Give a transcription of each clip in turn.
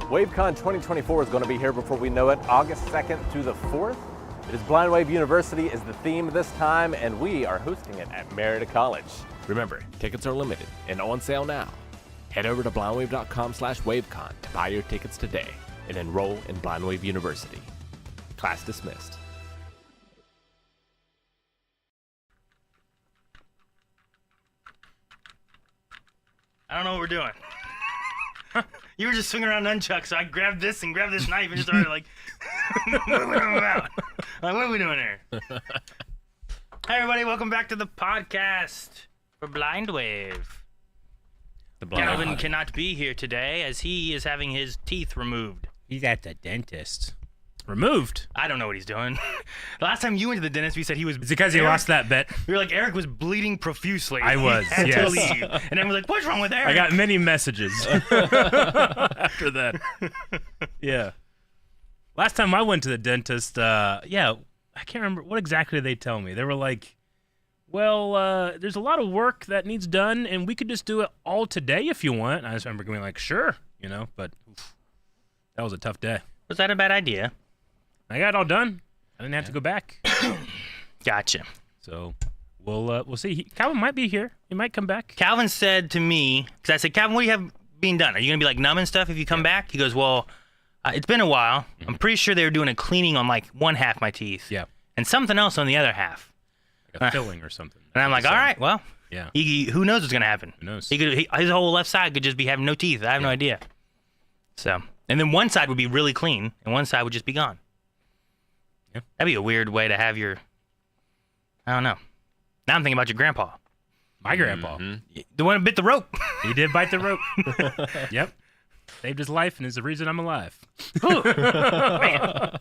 WaveCon 2024 is going to be here before we know it, August 2nd to the 4th. It is Blind Wave University is the theme this time, and we are hosting it at Marietta College. Remember, tickets are limited and on sale now. Head over to blindwave.com/wavecon to buy your tickets today and enroll in Blind Wave University. Class dismissed. I don't know what we're doing. You were just swinging around nunchucks, so I grabbed this and grabbed this knife and just started like, moving them about. Like, what are we doing here? Hi, everybody. Welcome back to the podcast for Blind Wave. Calvin cannot be here today as he is having his teeth removed. He's at the dentist. Removed? I don't know what he's doing. The last time you went to the dentist, we said he was... Is it because he lost that bet? We were like, Eric was bleeding profusely. I was, he had yes. to leave. And then we're like, what's wrong with Eric? I got many messages after that. Yeah. Last time I went to the dentist, I can't remember. What exactly did they tell me? They were like, well, there's a lot of work that needs done, and we could just do it all today if you want. And I just remember going like, sure, but that was a tough day. Was that a bad idea? I got it all done. I didn't have to go back. Gotcha. So we'll see. Calvin might be here. He might come back. Calvin said to me, because I said, Calvin, what do you have being done? Are you going to be like numb and stuff if you come back? He goes, well, it's been a while. I'm pretty sure they were doing a cleaning on like one half of my teeth. Yeah. And something else on the other half. Like a filling or something. And I'm like, all right, well, yeah. Who knows what's going to happen? Who knows? His whole left side could just be having no teeth. I have no idea. So, and then one side would be really clean, and one side would just be gone. Yeah. That'd be a weird way to have your, I don't know. Now I'm thinking about your grandpa. My grandpa. The one who bit the rope. He did bite the rope. Yep. Saved his life and is the reason I'm alive. Ooh, man.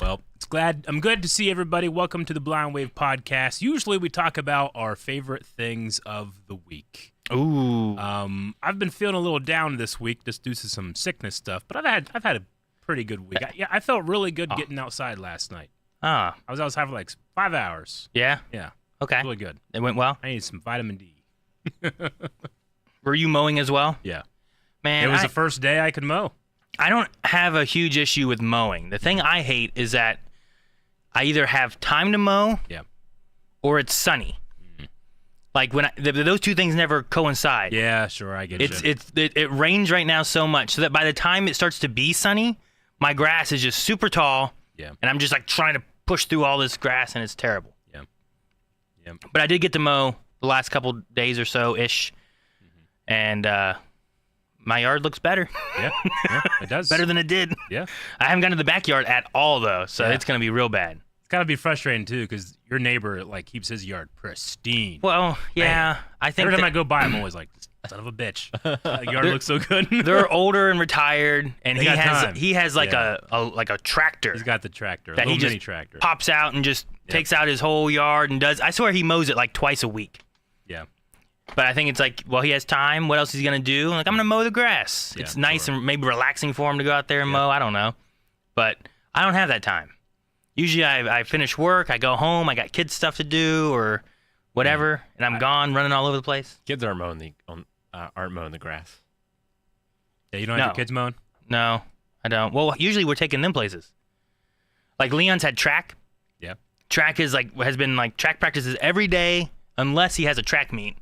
Well, I'm glad to see everybody. Welcome to the Blind Wave Podcast. Usually we talk about our favorite things of the week. Ooh. I've been feeling a little down this week just due to some sickness stuff, but I've had a pretty good week. I felt really good getting outside last night. I was outside for like 5 hours. Yeah? Yeah. Okay. Really good. It went well? I needed some vitamin D. Were you mowing as well? Yeah. Man, it was the first day I could mow. I don't have a huge issue with mowing. The thing I hate is that I either have time to mow or it's sunny. Like when those two things never coincide. Yeah, sure, I get it. It rains right now so much so that by the time it starts to be sunny, my grass is just super tall. Yeah. And I'm just like trying to push through all this grass and it's terrible. Yeah. Yeah. But I did get to mow the last couple days or so ish, and my yard looks better. Yeah, it does. Better than it did. Yeah. I haven't gone to the backyard at all though, so it's gonna be real bad. It's gotta be frustrating too, because your neighbor like keeps his yard pristine. Well, yeah, I think every time I go by, I'm always like, son of a bitch. The yard looks so good. They're older and retired, and he has like a tractor. He's got the tractor, that a little he mini just tractor. Pops out and just takes out his whole yard and does. I swear he mows it like twice a week. Yeah. But I think it's like, well, he has time. What else is he gonna do? Like, I'm gonna mow the grass. It's nice and maybe relaxing for him to go out there and mow. I don't know, but I don't have that time. Usually, I finish work, I go home, I got kids stuff to do or whatever, and I'm gone running all over the place. Kids aren't mowing the grass. Yeah, you don't have your kids mowing? No, I don't. Well, usually we're taking them places. Like Leon's had track. Yeah. Track has been track practices every day unless he has a track meet.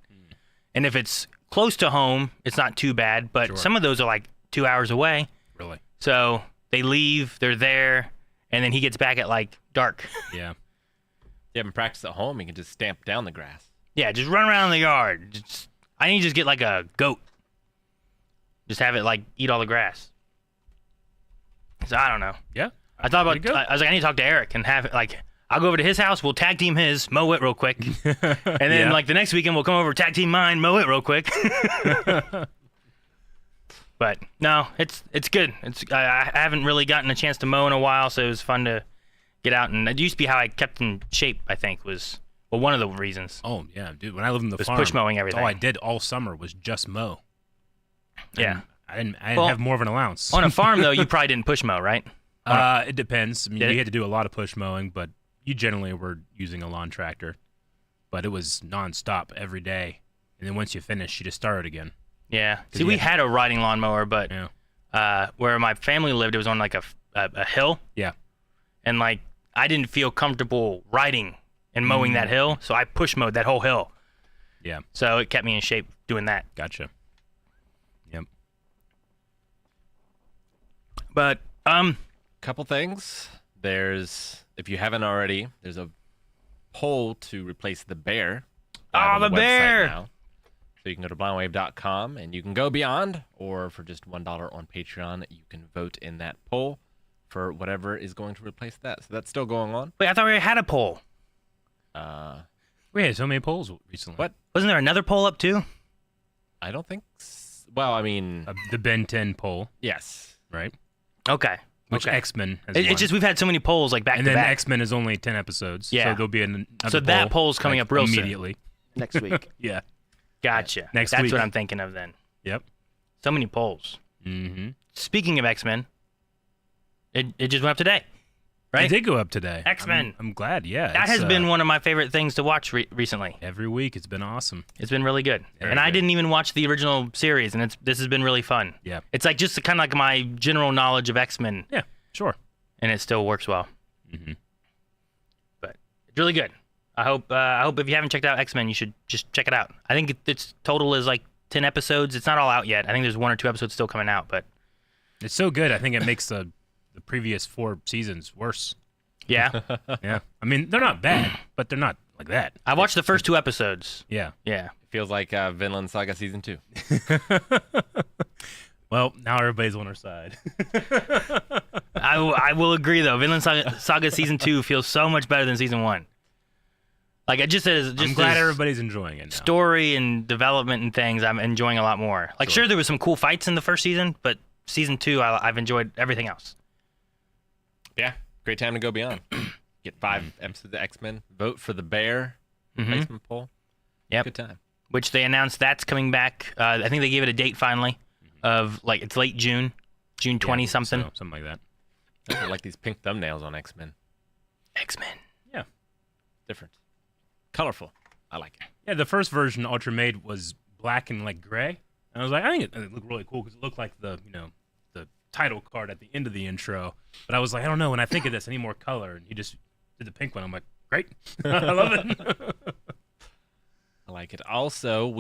And if it's close to home, it's not too bad, but some of those are like 2 hours away. Really? So they leave, they're there, and then he gets back at like dark. Yeah. If you haven't practiced at home, you can just stamp down the grass. Yeah, just run around the yard. I need to just get like a goat. Just have it like eat all the grass. So I don't know. Yeah. I thought about, I was like, I need to talk to Eric and have it like, I'll go over to his house, we'll tag team his, mow it real quick. And then like the next weekend we'll come over, tag team mine, mow it real quick. But no, it's good. I haven't really gotten a chance to mow in a while, so it was fun to get out. And it used to be how I kept in shape, I think, was one of the reasons. Oh, yeah, dude. When I lived in the farm, push mowing everything. All I did all summer was just mow. Yeah. And I didn't have more of an allowance. On a farm, though, you probably didn't push mow, right? It depends. I mean, you had to do a lot of push mowing, but you generally were using a lawn tractor. But it was nonstop every day. And then once you finish, you just start it again. Yeah. See, we had a riding lawnmower, but Yeah. where my family lived, it was on like a hill. Yeah. And like I didn't feel comfortable riding and mowing that hill, so I push mowed that whole hill. Yeah. So it kept me in shape doing that. Gotcha. Yep. But Couple things. If you haven't already, there's a poll to replace the bear. Oh, the website bear! Now. So you can go to blindwave.com and you can go beyond, or for just $1 on Patreon, you can vote in that poll for whatever is going to replace that. So that's still going on. wait, I thought we had a poll. We had so many polls recently. What? Wasn't there another poll up too? I don't think. Well, I mean, The Ben 10 poll, yes. right? Okay. Which okay. X-Men has It's won. just we've had so many polls like back And to then back. X-Men is only 10 episodes. Yeah. So there'll be another So that poll's coming up real soon. immediately. Next week. Yeah. Gotcha. Next That's week. what I'm thinking of then. Yep. So many polls. Mm-hmm. Speaking of X-Men, it just went up today, It right? did go up today. X-Men. I'm glad, yeah. That has been one of my favorite things to watch recently. Every week, it's been awesome. It's been really good. Very and I good. didn't even watch the original series, and this has been really fun. Yeah. It's like just kind of like my general knowledge of X-Men, Yeah, sure. and it still works well. Mm-hmm. But it's really good. I hope if you haven't checked out X-Men, you should just check it out. I think its total is like 10 episodes. It's not all out yet. I think there's 1 or 2 episodes still coming out, but It's so good, I think it makes the previous 4 seasons worse. yeah. Yeah. I mean, they're not bad, but they're not like that. I watched the first 2 episodes. Yeah. Yeah. Feels like Vinland Saga Season 2. Well, now everybody's on our side. I will agree though. Vinland Saga Season 2 feels so much better than Season 1. Like it just as I'm glad everybody's enjoying it now. story and development and things I'm enjoying a lot more. Like sure there was some cool fights in the first season, but Season 2 I've enjoyed everything else. Yeah, great time to go beyond. Get 5 episodes of X-Men. Vote for the bear replacement poll. Yep. Good time. Which they announced that's coming back. I think they gave it a date finally of like it's late June 20 Yeah, something. so, something like that. I like these pink thumbnails on X-Men. X-Men. Yeah. Different. Colorful. I like it. Yeah, the first version Ultra made was black and like gray. And I was like, I think it looked really cool because it looked like the title card at the end of the intro. But I was like, I don't know, when I think of this, I need more color. And he just did the pink one. I'm like, great. I love it. I like it. Also,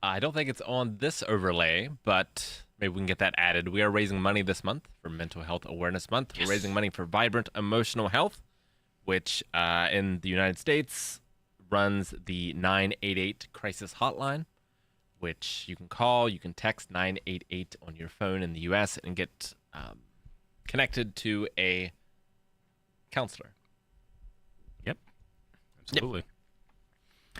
I don't think it's on this overlay, but maybe we can get that added. We are raising money this month for Mental Health Awareness Month. We're raising money for Vibrant Emotional Health, which in the United States runs the 988 crisis hotline, which you can call, you can text 988 on your phone in the U.S. and get connected to a counselor. Yep. Absolutely.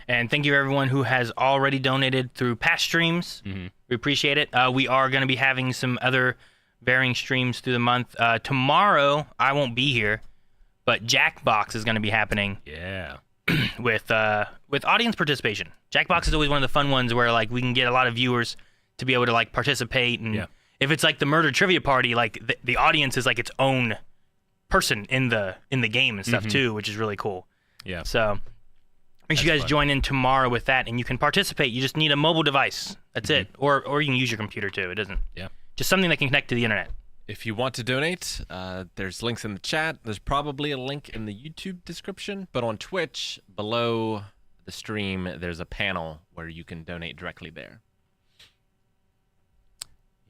And thank you everyone who has already donated through past streams. Mm-hmm. We appreciate it. We are going to be having some other varying streams through the month. Tomorrow I won't be here, but Jackbox is going to be happening Yeah. with audience participation. Jackbox is always one of the fun ones where like we can get a lot of viewers to be able to like participate, and if it's like the murder trivia party, like the audience is like its own person in the game and stuff too, which is really cool. Yeah. So make sure you guys join in tomorrow with that, and you can participate. You just need a mobile device. That's it, or you can use your computer too. It doesn't. Yeah. Just something that can connect to the internet. If you want to donate, there's links in the chat. There's probably a link in the YouTube description, but on Twitch, below the stream, there's a panel where you can donate directly there.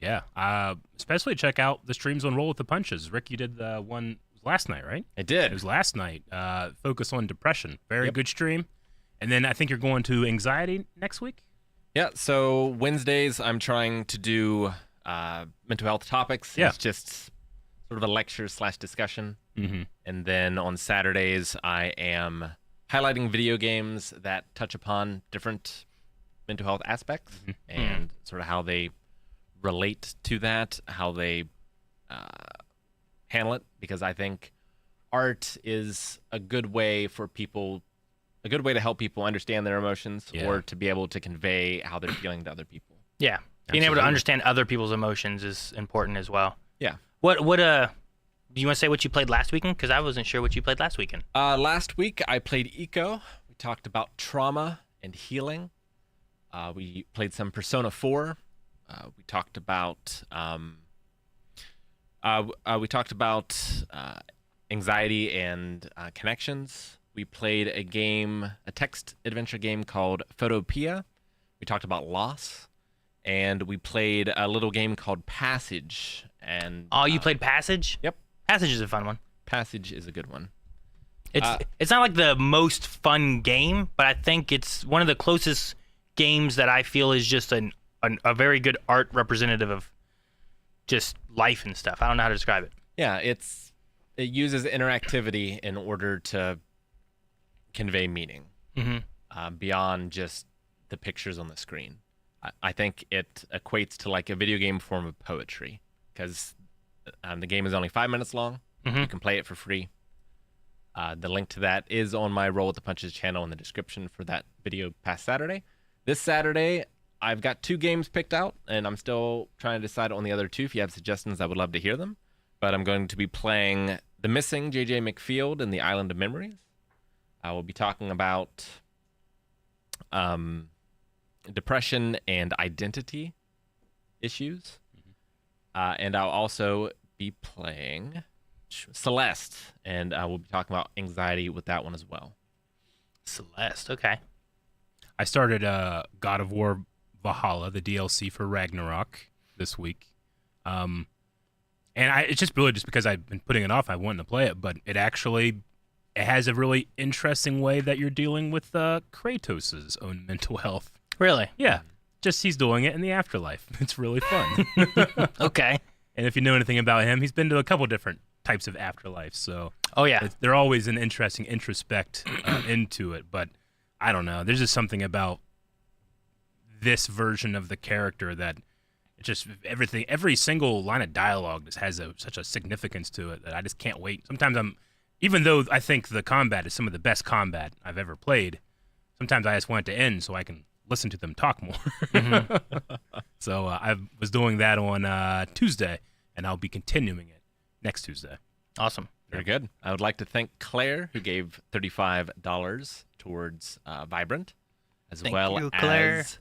Yeah. Especially check out the streams on Roll with the Punches. Rick, you did the one last night, right? I did. It was last night. Focus on depression. Very good stream. And then I think you're going to anxiety next week? Yeah, so Wednesdays I'm trying to do mental health topics. Yeah. It's just sort of a lecture / discussion. Mm-hmm. And then on Saturdays I am highlighting video games that touch upon different mental health aspects and sort of how they relate to that, how they handle it, because I think art is a good way for people, a good way to help people understand their emotions or to be able to convey how they're feeling to other people. Yeah. Being able to understand other people's emotions is important as well. Yeah. What do you want to say what you played last weekend? Because I wasn't sure what you played last weekend. Last week I played Eco. We talked about trauma and healing. We played some Persona 4. We talked about anxiety and connections. We played a text adventure game called Photopia. We talked about loss, and we played a little game called Passage. And you played Passage? Yep. Passage is a fun one. Passage is a good one. It's not like the most fun game, but I think it's one of the closest games that I feel is just a very good art representative of just life and stuff. I don't know how to describe it. Yeah, it uses interactivity in order to convey meaning beyond just the pictures on the screen. I think it equates to like a video game form of poetry, because the game is only 5 minutes long. You can play it for free. The link to that is on my Roll with the Punches channel in the description for that video past Saturday. This Saturday, I've got 2 games picked out, and I'm still trying to decide on the other 2. If you have suggestions, I would love to hear them. But I'm going to be playing The Missing J.J. McField and the Island of Memories. I will be talking about depression and identity issues. And I'll also be playing Celeste, and I will be talking about anxiety with that one as well. Celeste, okay. I started God of War Valhalla, the DLC for Ragnarok, this week. And it's just really just because I've been putting it off, I wanted to play it, but it has a really interesting way that you're dealing with Kratos' own mental health. Really? Yeah. Just he's doing it in the afterlife. It's really fun. Okay. And if you know anything about him, he's been to a couple different types of afterlife. So they're always an interesting introspect into it. But I don't know. There's just something about this version of the character that it just every single line of dialogue just has such a significance to it that I just can't wait. Sometimes even though I think the combat is some of the best combat I've ever played, sometimes I just want it to end so I can listen to them talk more. So I was doing that on Tuesday, and I'll be continuing it next Tuesday. Awesome. Very good. I would like to thank Claire, who gave $35 towards Vibrant, as Thank well you, Claire. as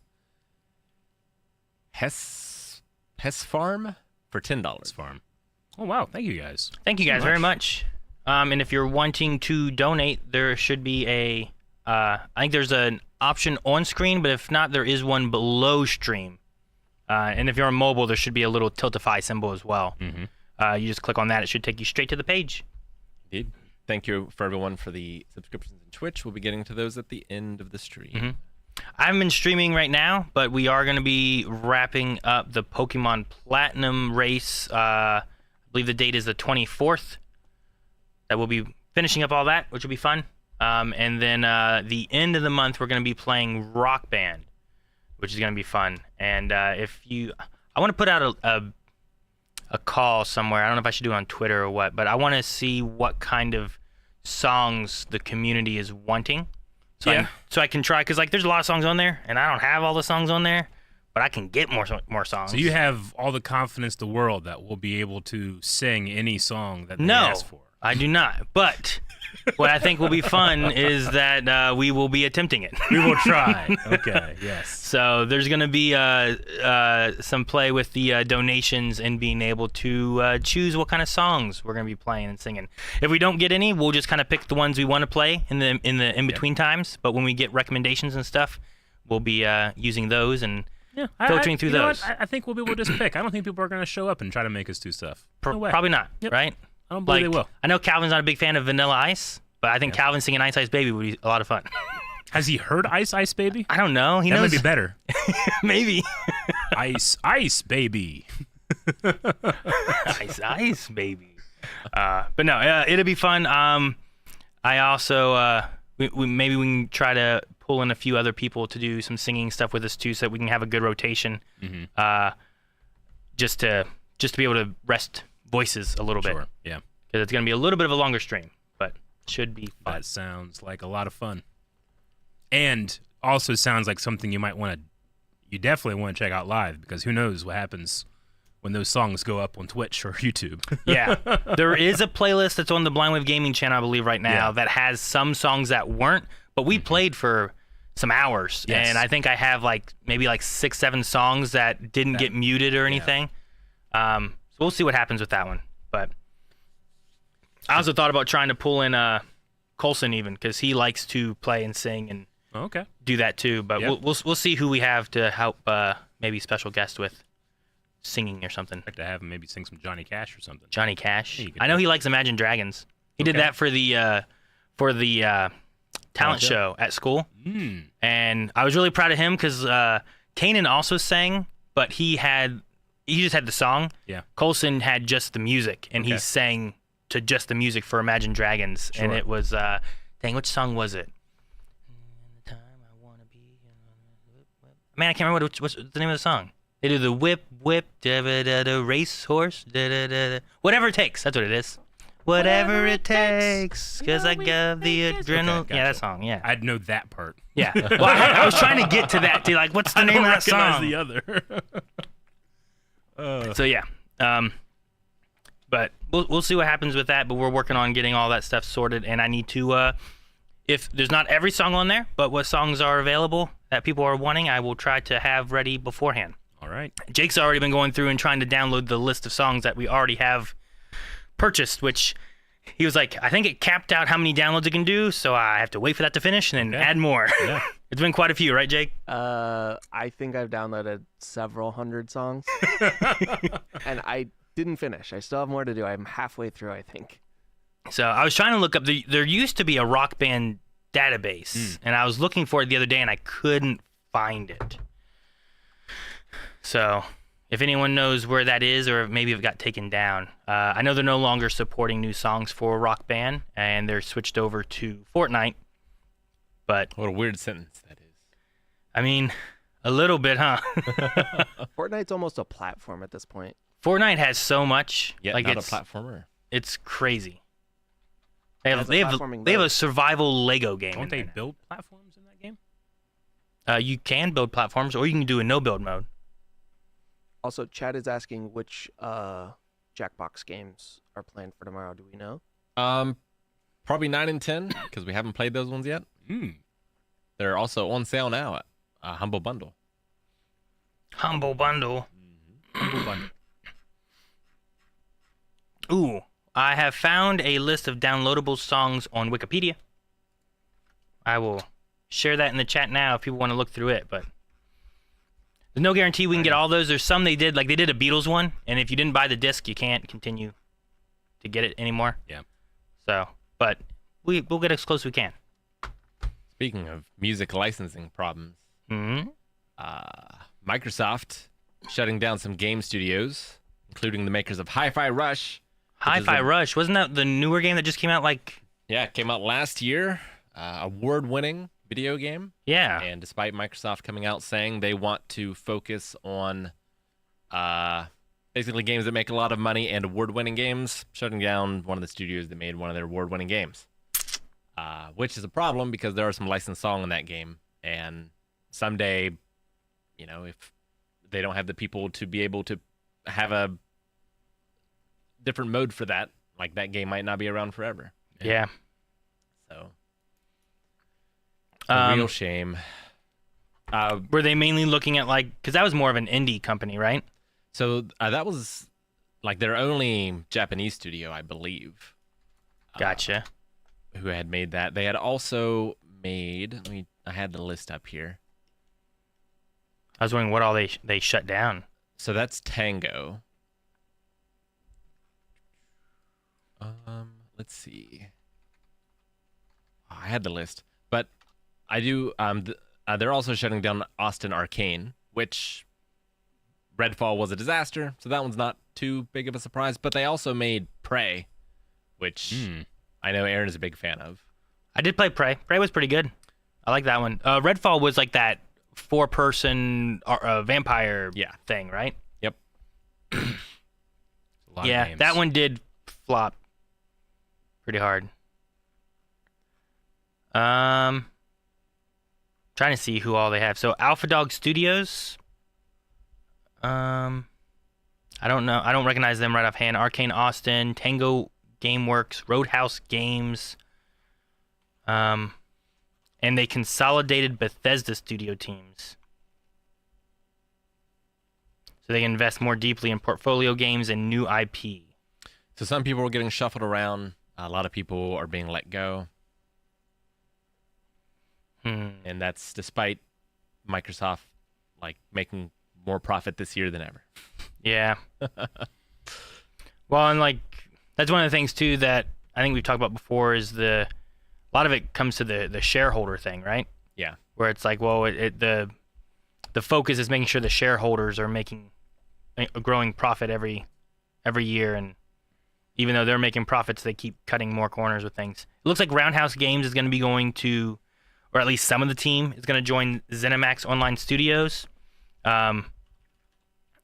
Hess Farm for $10. Farm. Oh, wow. Thank you, guys. Thank you guys very much. And if you're wanting to donate, there should be I think there's an option on screen, but if not, there is one below stream. And if you're on mobile, there should be a little Tiltify symbol as well. You just click on that. It should take you straight to the page. Indeed. Thank you for everyone for the subscriptions in Twitch. We'll be getting to those at the end of the stream. I haven't been streaming right now, but we are going to be wrapping up the Pokemon Platinum race. I believe the date is the 24th. That we'll be finishing up all that, which will be fun. And then the end of the month, we're going to be playing Rock Band, which is going to be fun. And I want to put out a call somewhere. I don't know if I should do it on Twitter or what, but I want to see what kind of songs the community is wanting. So I can try, because like there's a lot of songs on there, and I don't have all the songs on there, but I can get more songs. So you have all the confidence in the world that we'll be able to sing any song that they ask for. I do not. But what I think will be fun is that we will be attempting it. We will try. Okay, yes. So there's going to be some play with the donations and being able to choose what kind of songs we're going to be playing and singing. If we don't get any, we'll just kind of pick the ones we want to play in the in-between times. But when we get recommendations and stuff, we'll be using those and filtering through those. I think we'll be able to just pick. I don't think people are going to show up and try to make us do stuff. No way. Probably not, right? I don't believe they will. I know Calvin's not a big fan of Vanilla Ice, but I think Calvin singing Ice Ice Baby would be a lot of fun. Has he heard Ice Ice Baby? I don't know. He knows. That might be better. Maybe. Ice Ice Baby. Ice Ice Baby. But no, it'll be fun. I also maybe we can try to pull in a few other people to do some singing stuff with us too, so that we can have a good rotation. Just to be able to rest voices a little bit. Yeah. Because it's going to be a little bit of a longer stream, but should be fun. That sounds like a lot of fun. And also sounds like something you definitely want to check out live, because who knows what happens when those songs go up on Twitch or YouTube. Yeah. There is a playlist that's on the Blind Wave Gaming channel, I believe, right now that has some songs that weren't, but we played for some hours, Yes. and I think I have like maybe like 6-7 songs that didn't get muted or anything. So we'll see what happens with that one. But I also thought about trying to pull in Colson even, because he likes to play and sing and do that too. But we'll see who we have to help, maybe special guest with singing or something. I'd like to have him maybe sing some Johnny Cash or something. Johnny Cash. Yeah, I know he likes Imagine Dragons. He did that for the talent show at school. And I was really proud of him because Kanan also sang, but he just had the song. Yeah. Colson had just the music, and he sang to just the music for Imagine Dragons. Sure. And it was, dang, which song was it? Man, I can't remember what's the name of the song. They do the whip, da-da-da-da, racehorse, da-da-da-da. Whatever it takes, that's what it is. Whatever it takes, because I got the adrenaline. Okay, Yeah, that gotcha. song, yeah. I'd know that part. Yeah. Well, I was trying to get to that, too. Like, what's the name of that song? the other. So, yeah. But we'll see what happens with that, but we're working on getting all that stuff sorted, and I need to, if there's not every song on there, but what songs are available that people are wanting, I will try to have ready beforehand. All right. Jake's already been going through and trying to download the list of songs that we already have purchased, which he was like, I think it capped out how many downloads it can do, so I have to wait for that to finish and then add more. Yeah. It's been quite a few, right, Jake? I think I've downloaded several hundred songs, and I didn't finish. I still have more to do. I'm halfway through, I think. So I was trying to look up, there used to be a Rock Band database, and I was looking for it the other day, and I couldn't find it. So if anyone knows where that is, or maybe it got taken down, I know they're no longer supporting new songs for Rock Band, and they're switched over to Fortnite. But What a weird sentence that is. I mean, a little bit, huh? Fortnite's almost a platform at this point. Fortnite has so much. Yet like not it's a platformer. It's crazy. They have Has a they have platforming they have mode. a survival Lego game. Don't in they there. build platforms in that game? You can build platforms, or you can do a no build mode. Also, Chad is asking which Jackbox games are planned for tomorrow. Do we know? Probably 9 and 10 because we haven't played those ones yet. They're also on sale now at Humble Bundle. Humble Bundle. Humble Bundle. Ooh, I have found a list of downloadable songs on Wikipedia. I will share that in the chat now if people want to look through it, but there's no guarantee we can get all those. There's some they did, like they did a Beatles one, and if you didn't buy the disc, you can't continue to get it anymore. Yeah. So, but we'll get as close as we can. Speaking of music licensing problems, Microsoft shutting down some game studios, including the makers of Hi-Fi Rush. Hi-Fi Rush, wasn't that the newer game that just came out like... Yeah, it came out last year. Award-winning video game. Yeah. And despite Microsoft coming out saying they want to focus on basically games that make a lot of money and award-winning games, shutting down one of the studios that made one of their award-winning games. Which is a problem because there are some licensed songs in that game. And someday, you know, if they don't have the people to be able to have a different mode for that, like that game might not be around forever. Yeah. So, a real shame. Were they mainly looking at like, because that was more of an indie company, right? So that was like their only Japanese studio, I believe. Gotcha. Who had made that. They had also made, I had the list up here. I was wondering what all they shut down. So that's Tango. Let's see. Oh, I had the list, but I do. They're also shutting down Austin Arcane, which Redfall was a disaster, so that one's not too big of a surprise. But they also made Prey, which I know Aaron is a big fan of. I did play Prey. Prey was pretty good. I like that one. Redfall was like that 4-person vampire thing, right? Yep. Yeah, that one did flop pretty hard. Trying to see who all they have. So Alpha Dog Studios. I don't know. I don't recognize them right offhand. Arcane Austin, Tango Gameworks, Roadhouse Games. and they consolidated Bethesda studio teams. So they can invest more deeply in portfolio games and new IP. So some people are getting shuffled around. A lot of people are being let go. And that's despite Microsoft making more profit this year than ever. Yeah. Well, and that's one of the things too that I think we've talked about before is a lot of it comes to the shareholder thing, right? Yeah. Where it's like, well, the focus is making sure the shareholders are making a growing profit every year, and even though they're making profits, they keep cutting more corners with things. It looks like Roundhouse Games is going to be going to, or at least some of the team is going to join ZeniMax Online Studios,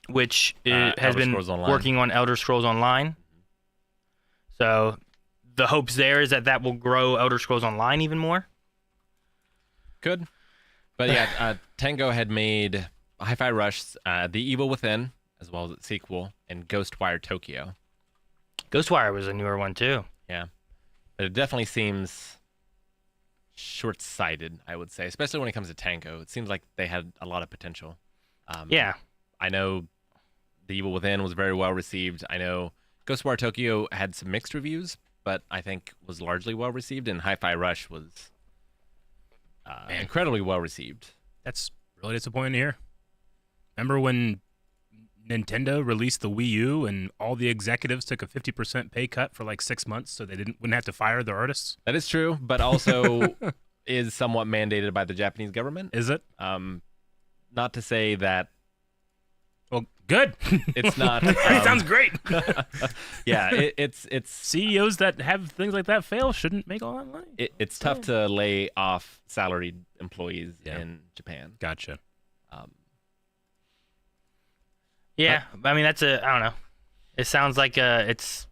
which has been working on Elder Scrolls Online. So the hopes there is that will grow Elder Scrolls Online even more. Good. But yeah, Tango had made Hi-Fi Rush, The Evil Within, as well as its sequel, and Ghostwire Tokyo. Ghostwire was a newer one too. Yeah. But it definitely seems short-sighted, I would say, especially when it comes to Tango. It seems like they had a lot of potential. Yeah. I know The Evil Within was very well received. I know Ghostwire Tokyo had some mixed reviews, but I think was largely well received, and Hi-Fi Rush was incredibly well received. That's really disappointing to hear. Remember when Nintendo released the Wii U and all the executives took a 50% pay cut for 6 months so they wouldn't have to fire their artists? That is true, but also is somewhat mandated by the Japanese government. Is it? Not to say that. Well, good. It's not. That sounds great. Yeah, it's CEOs that have things like that fail shouldn't make all that money. It's tough to lay off salaried employees in Japan. Gotcha. Yeah, I mean I don't know. It sounds like is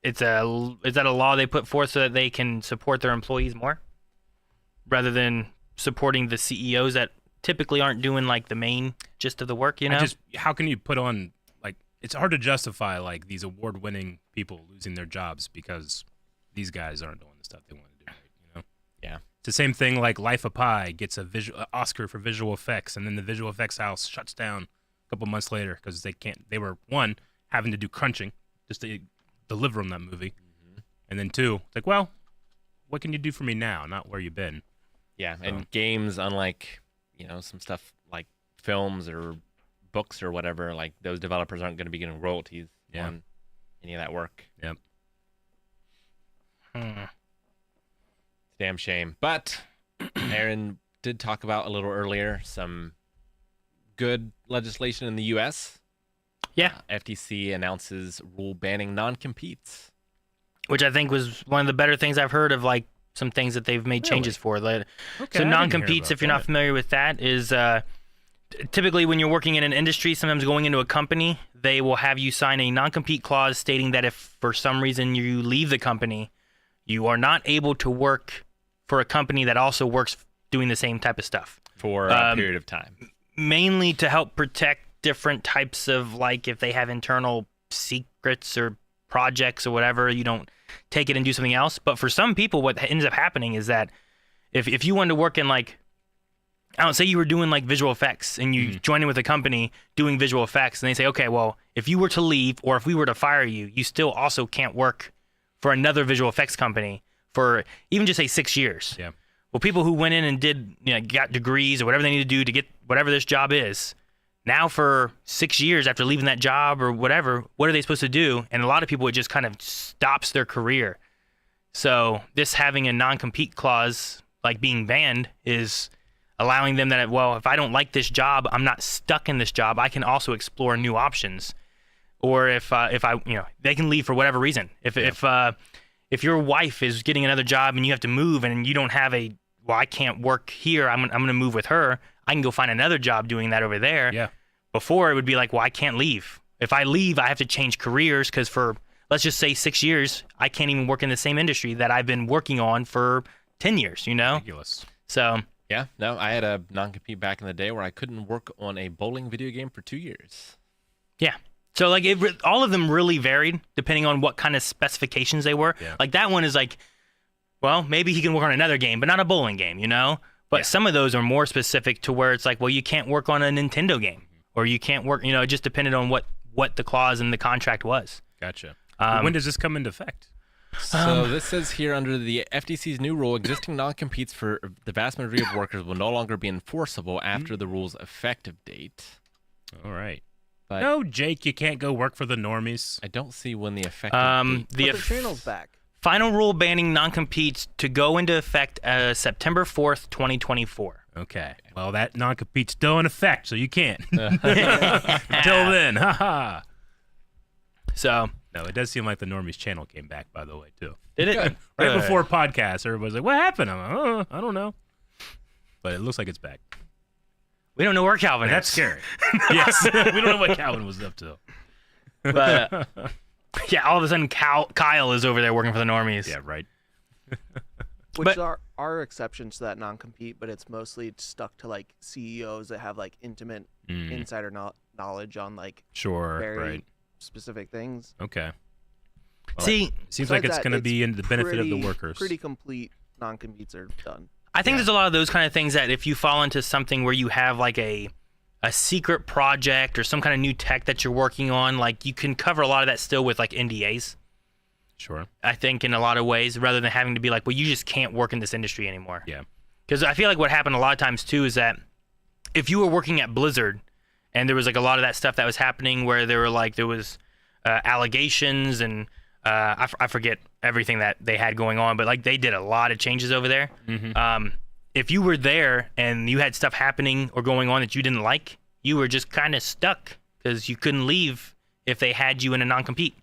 that a law they put forth so that they can support their employees more, rather than supporting the CEOs that typically aren't doing the main gist of the work, you know? How can you put on it's hard to justify these award-winning people losing their jobs because these guys aren't doing the stuff they want to do, you know? Yeah. It's the same thing Life of Pi gets a Oscar for visual effects, and then the visual effects house shuts down a couple months later because they were one having to do crunching just to deliver on that movie, and then two, it's well, what can you do for me now, not where you've been. Yeah. And games, unlike some stuff like films or books or whatever, those developers aren't going to be getting royalties on any of that work. Yep. It's a damn shame. But Aaron did talk about a little earlier some good legislation in the U.S. Yeah. FTC announces rule banning non-competes. Which I think was one of the better things I've heard of, some things that they've made changes for. So non-competes, if you're not familiar with that, is typically when you're working in an industry, sometimes going into a company, they will have you sign a non-compete clause stating that if for some reason you leave the company, you are not able to work for a company that also works doing the same type of stuff. For a period of time. Mainly to help protect different types of, if they have internal secrets or projects or whatever, you don't take it and do something else. But for some people, what ends up happening is that if you wanted to work in I don't say you were doing visual effects and you join in with a company doing visual effects, and they say, okay, well, if you were to leave or if we were to fire you, you still also can't work for another visual effects company for even just say 6 years. Yeah. Well, people who went in and did got degrees or whatever they need to do to get whatever this job is, now for 6 years after leaving that job or whatever, what are they supposed to do? And a lot of people, it just kind of stops their career. So this having a non-compete clause, being banned, is allowing them that, well, if I don't like this job, I'm not stuck in this job. I can also explore new options. Or if I they can leave for whatever reason. If your wife is getting another job and you have to move and you don't have I can't work here, I'm going to move with her, I can go find another job doing that over there. Yeah. Before, it would be I can't leave. If I leave, I have to change careers because for, let's just say 6 years, I can't even work in the same industry that I've been working on for 10 years, Ridiculous. So. Yeah, no, I had a non-compete back in the day where I couldn't work on a bowling video game for 2 years. Yeah. So, all of them really varied depending on what kind of specifications they were. Yeah. That one is Well, maybe he can work on another game, but not a bowling game, you know? But some of those are more specific to where it's like, well, you can't work on a Nintendo game, or you can't work, it just depended on what the clause in the contract was. Gotcha. When does this come into effect? So this says here, under the FTC's new rule, existing non-competes for the vast majority of workers will no longer be enforceable after the rule's effective date. All right. But no, Jake, you can't go work for the normies. I don't see when the effective date. But the channel's back. Final rule banning non-competes to go into effect September 4th, 2024. Okay. Well, that non-compete's still in effect, so you can't. Until then, haha. So... No, it does seem like the Normies channel came back, by the way, too. Did it? Right before podcast, everybody's like, what happened? I'm like, I don't know. But it looks like it's back. We don't know where Calvin That's is. scary. Yes. We don't know what Calvin was up to. But, yeah, all of a sudden Kyle is over there working for the normies. Yeah, right. Which But- are exceptions to that non-compete, but it's mostly stuck to like CEOs that have like intimate insider knowledge on like Sure, very right. specific things. Okay. Well, See, it seems like it's Besides going to that, be in the benefit of the pretty- workers. Pretty complete non-competes are done. I think there's a lot of those kind of things that if you fall into something where you have like a secret project or some kind of new tech that you're working on, like you can cover a lot of that still with like NDAs. Sure. I think in a lot of ways, rather than having to be like, well, you just can't work in this industry anymore. Yeah. Because I feel like what happened a lot of times too is that if you were working at Blizzard and there was like a lot of that stuff that was happening where there was allegations and I forget everything that they had going on, but like they did a lot of changes over there. If you were there and you had stuff happening or going on that you didn't like, you were just kind of stuck because you couldn't leave if they had you in a non-compete.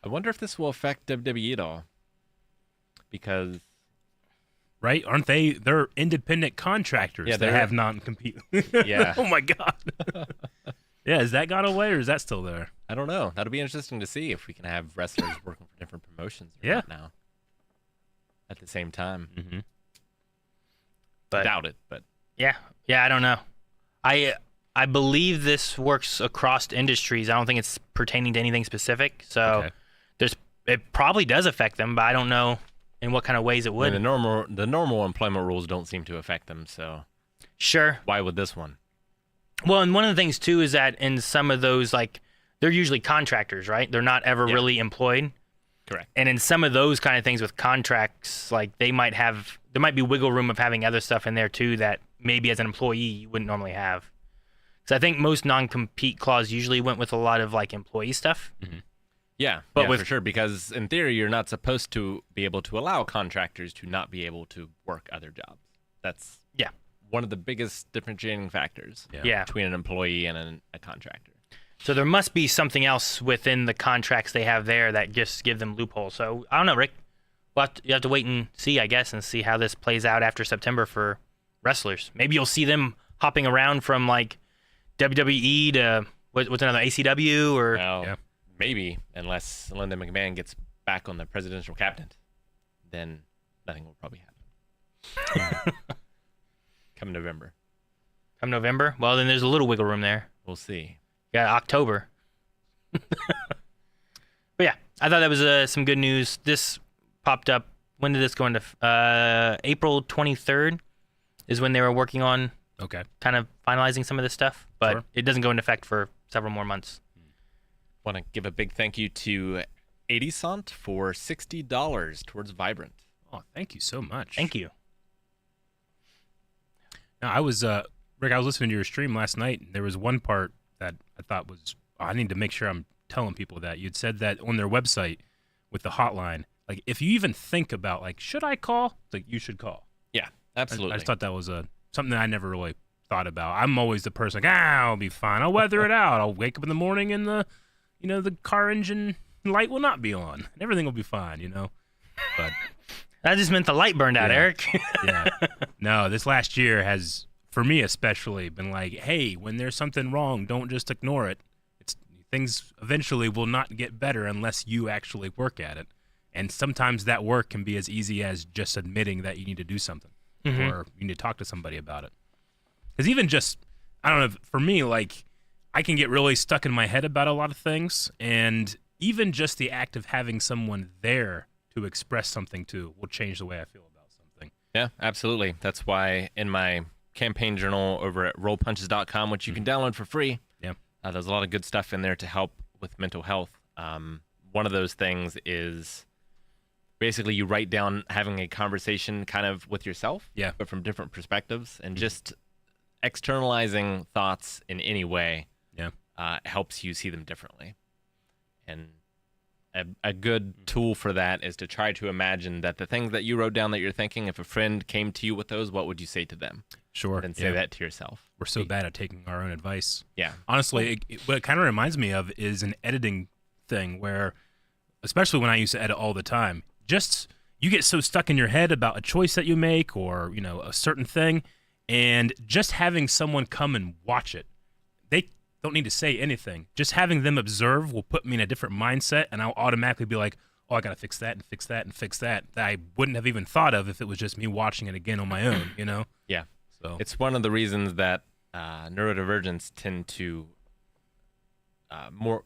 I wonder if this will affect WWE at all. Because Right? Aren't they? They're independent contractors. Yeah, they they're- have non-compete. Yeah. Oh, my God. Yeah, has that gone away or is that still there? I don't know. That'll be interesting to see if we can have wrestlers working for different promotions or Yeah. not now. At the same time. Mm-hmm. But Doubt it, but yeah, I don't know. I believe this works across industries. I don't think it's pertaining to anything specific. So Okay. it probably does affect them, but I don't know in what kind of ways it I would. mean, the normal employment rules don't seem to affect them, so Sure. why would this one? Well, and one of the things too is that in some of those, like, they're usually contractors, right? They're not ever really employed. Correct. And in some of those kind of things with contracts, like there might be wiggle room of having other stuff in there too that maybe as an employee you wouldn't normally have. So I think most non-compete clause usually went with a lot of like employee stuff. Yeah, But yeah, with- for sure, because in theory you're not supposed to be able to allow contractors to not be able to work other jobs. That's Yeah. one of the biggest differentiating factors Yeah. between an employee and a contractor. So there must be something else within the contracts they have there that just give them loopholes. So I don't know, Rick. You have to wait and see, I guess, and see how this plays out after September for wrestlers. Maybe you'll see them hopping around from like WWE to what's another ACW or Well, maybe, unless Linda McMahon gets back on the presidential cabinet, then nothing will probably happen. Come November. come November. Well, then there's a little wiggle room there. We'll see. Yeah, October. But yeah, I thought that was some good news. This popped up. When did this go into? April 23rd is when they were working on Okay. kind of finalizing some of this stuff, but Sure. it doesn't go into effect for several more months. Want to give a big thank you to Edisant for $60 towards Vibrant. Oh, thank you so much. Thank you. No, I was Rick. I was listening to your stream last night. And there was one part that I thought was. I need to make sure I'm telling people that you'd said that on their website with the hotline. Like, if you even think about like, should I call? It's like you should call. Yeah, absolutely. I just thought that was something that I never really thought about. I'm always the person like, I'll be fine. I'll weather it out. I'll wake up in the morning and the car engine light will not be on. And everything will be fine. But That just meant the light burned out, Yeah. Eric. yeah. No, this last year has, for me especially, been like, hey, when there's something wrong, don't just ignore it. Things eventually will not get better unless you actually work at it. And sometimes that work can be as easy as just admitting that you need to do something or you need to talk to somebody about it. Because even just, I don't know, for me, like, I can get really stuck in my head about a lot of things. And even just the act of having someone there to express something to will change the way I feel about something. Yeah, absolutely. That's why in my campaign journal over at rollpunches.com, which you can download for free, there's a lot of good stuff in there to help with mental health. One of those things is basically you write down having a conversation kind of with yourself, but from different perspectives, and just externalizing thoughts in any way helps you see them differently. And a good tool for that is to try to imagine that the things that you wrote down that you're thinking, if a friend came to you with those, what would you say to them? Sure. And say that to yourself. We're so bad at taking our own advice. Yeah. Honestly, what it kind of reminds me of is an editing thing where, especially when I used to edit all the time, just you get so stuck in your head about a choice that you make or, a certain thing, and just having someone come and watch it, they don't need to say anything. Just having them observe will put me in a different mindset, and I'll automatically be like, oh, I got to fix that and fix that and fix that I wouldn't have even thought of if it was just me watching it again on my own, Yeah. So it's one of the reasons that neurodivergents tend to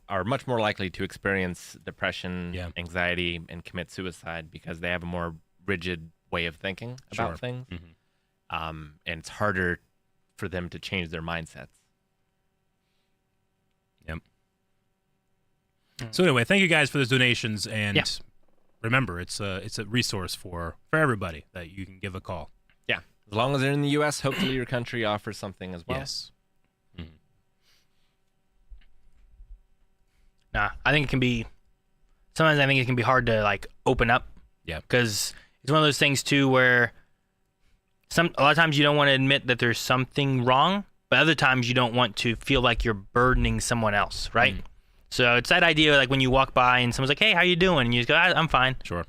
are much more likely to experience depression, anxiety, and commit suicide because they have a more rigid way of thinking about things. And it's harder for them to change their mindsets. Yep. So anyway, thank you guys for those donations, and remember, it's a resource for everybody that you can give a call. Yeah, as long as they're in the U.S., hopefully your country offers something as well. Yes. I think it can be. Sometimes I think it can be hard to like open up. Yeah. Because it's one of those things too where a lot of times you don't want to admit that there's something wrong, but other times you don't want to feel like you're burdening someone else, right? So it's that idea like when you walk by and someone's like, "Hey, how you doing?" and you just go, "I'm fine." Sure.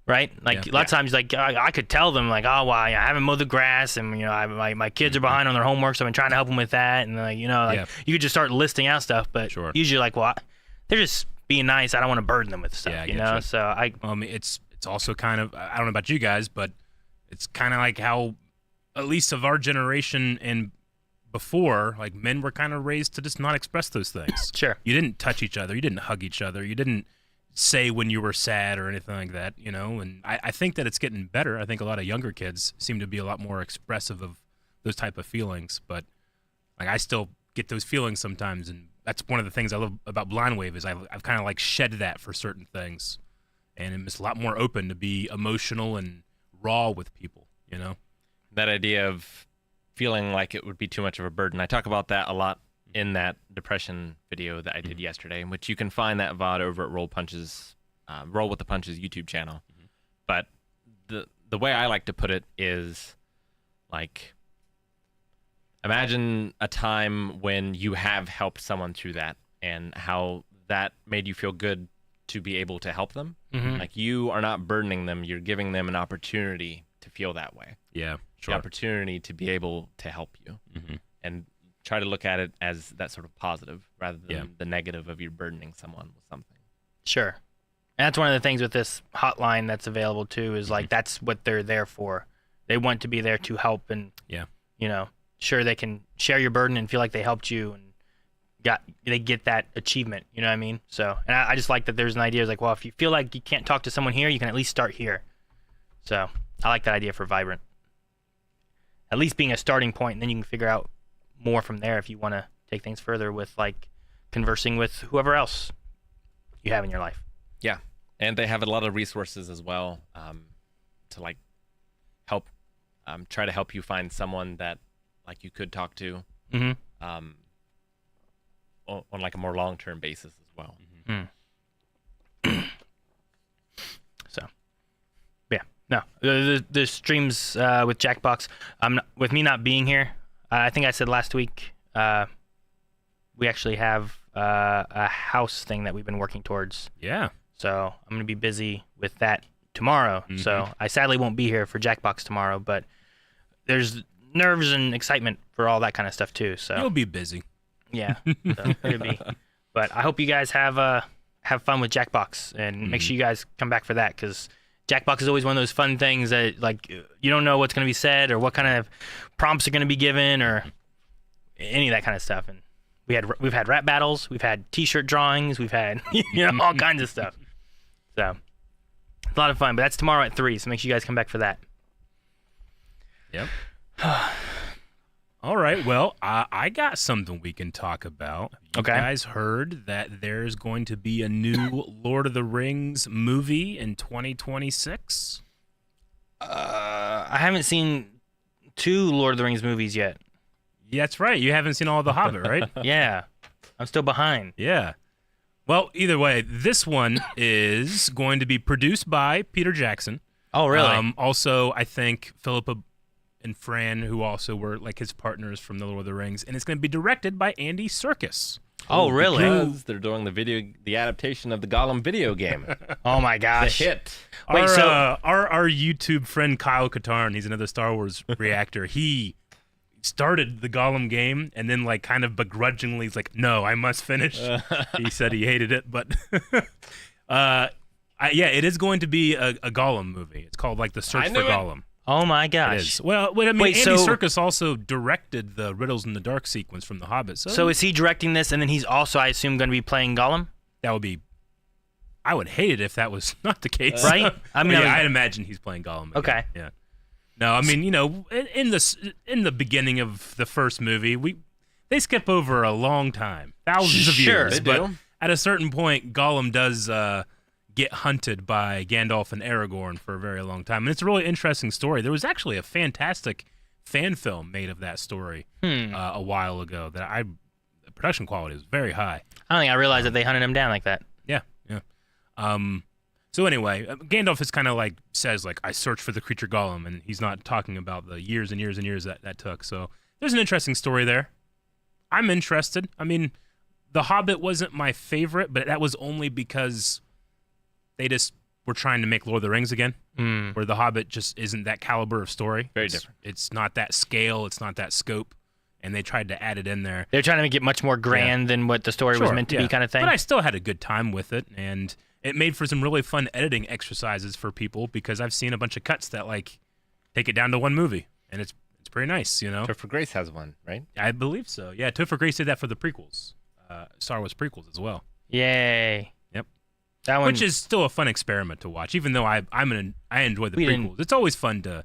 Right? Like a lot of times, like I could tell them, like, "Oh, well, I haven't mowed the grass, and my kids are behind on their homework, so I've been trying to help them with that." And like, you could just start listing out stuff, but usually, like, well, they're just being nice. I don't want to burden them with stuff, you know. So it's also kind of, I don't know about you guys, but it's kind of like how, at least of our generation and before, like men were kind of raised to just not express those things. Sure. You didn't touch each other. You didn't hug each other. You didn't say when you were sad or anything like that, and I think that it's getting better. I think a lot of younger kids seem to be a lot more expressive of those type of feelings, but like I still get those feelings sometimes, and that's one of the things I love about Blind Wave is I've kind of like shed that for certain things, and I'm just a lot more open to be emotional and raw with people, That idea of feeling like it would be too much of a burden. I talk about that a lot in that depression video that I did yesterday, in which you can find that VOD over at Roll with the Punches YouTube channel. But the way I like to put it is like, imagine a time when you have helped someone through that and how that made you feel good to be able to help them. Like you are not burdening them. You're giving them an opportunity to feel that way. Yeah, sure. The opportunity to be able to help you. And try to look at it as that sort of positive rather than the negative of you burdening someone with something. Sure. And that's one of the things with this hotline that's available too is like that's what they're there for. They want to be there to help and sure they can share your burden and feel like they helped you and they get that achievement, you know what I mean? So, and I just like that there's an idea like, well, if you feel like you can't talk to someone here, you can at least start here. So, I like that idea for Vibrant. At least being a starting point, and then you can figure out more from there if you want to take things further with like conversing with whoever else you have in your life. Yeah, and they have a lot of resources as well to like help try to help you find someone that like you could talk to on like a more long-term basis as well. So yeah, no, the streams with Jackbox, with me not being here, I think I said last week, we actually have a house thing that we've been working towards. Yeah. So I'm going to be busy with that tomorrow. So I sadly won't be here for Jackbox tomorrow, but there's nerves and excitement for all that kind of stuff too. So you'll be busy. Yeah. So it'll be. But I hope you guys have fun with Jackbox, and make sure you guys come back for that, because Jackbox is always one of those fun things that like you don't know what's going to be said or what kind of prompts are going to be given or any of that kind of stuff. And we've had rap battles, we've had T-shirt drawings, we've had all kinds of stuff. So It's a lot of fun, but that's tomorrow at 3, so make sure you guys come back for that. Yep. All right. Well, I got something we can talk about. You guys heard that there's going to be a new Lord of the Rings movie in 2026? I haven't seen 2 Lord of the Rings movies yet. Yeah, that's right. You haven't seen all of The Hobbit, right? Yeah. I'm still behind. Yeah. Well, either way, this one is going to be produced by Peter Jackson. Oh, really? Also, I think Philippa and Fran, who also were like his partners from The Lord of the Rings, and it's going to be directed by Andy Serkis. Oh, really? Because they're doing the adaptation of the Gollum video game. Oh my gosh. The hit. Wait, our YouTube friend Kyle Katarn, he's another Star Wars reactor. He started the Gollum game and then like kind of begrudgingly he's like, no, I must finish. He said he hated it, but yeah, it is going to be a Gollum movie. It's called like The Search for Gollum. Oh my It gosh. is. Well, I mean, Andy Serkis also directed the Riddles in the Dark sequence from The Hobbit. So is he directing this, and then he's also, I assume, going to be playing Gollum? That would be. I would hate it if that was not the case. Right? I mean, I'd imagine he's playing Gollum again. Okay. Yeah. No, I mean, you know, in the beginning of the first movie, they skip over a long time, thousands of years. They but do. at a certain point, Gollum does get hunted by Gandalf and Aragorn for a very long time, and it's a really interesting story. There was actually a fantastic fan film made of that story a while ago. The production quality is very high. I don't think I realized that they hunted him down like that. Yeah. So anyway, Gandalf is kind of like says like I searched for the creature Gollum, and he's not talking about the years and years and years that took. So there's an interesting story there. I'm interested. I mean, The Hobbit wasn't my favorite, but that was only because they just were trying to make Lord of the Rings again, where The Hobbit just isn't that caliber of story. Very different. It's not that scale. It's not that scope. And they tried to add it in there. They're trying to make it much more grand than what the story was meant to be, kind of thing. But I still had a good time with it, and it made for some really fun editing exercises for people because I've seen a bunch of cuts that like take it down to one movie, and it's pretty nice, you know. Topher Grace has one, right? I believe so. Yeah, Topher Grace did that for the prequels, Star Wars prequels as well. Yay. Yep. That one, which is still a fun experiment to watch, even though I enjoy the prequels. It's always fun to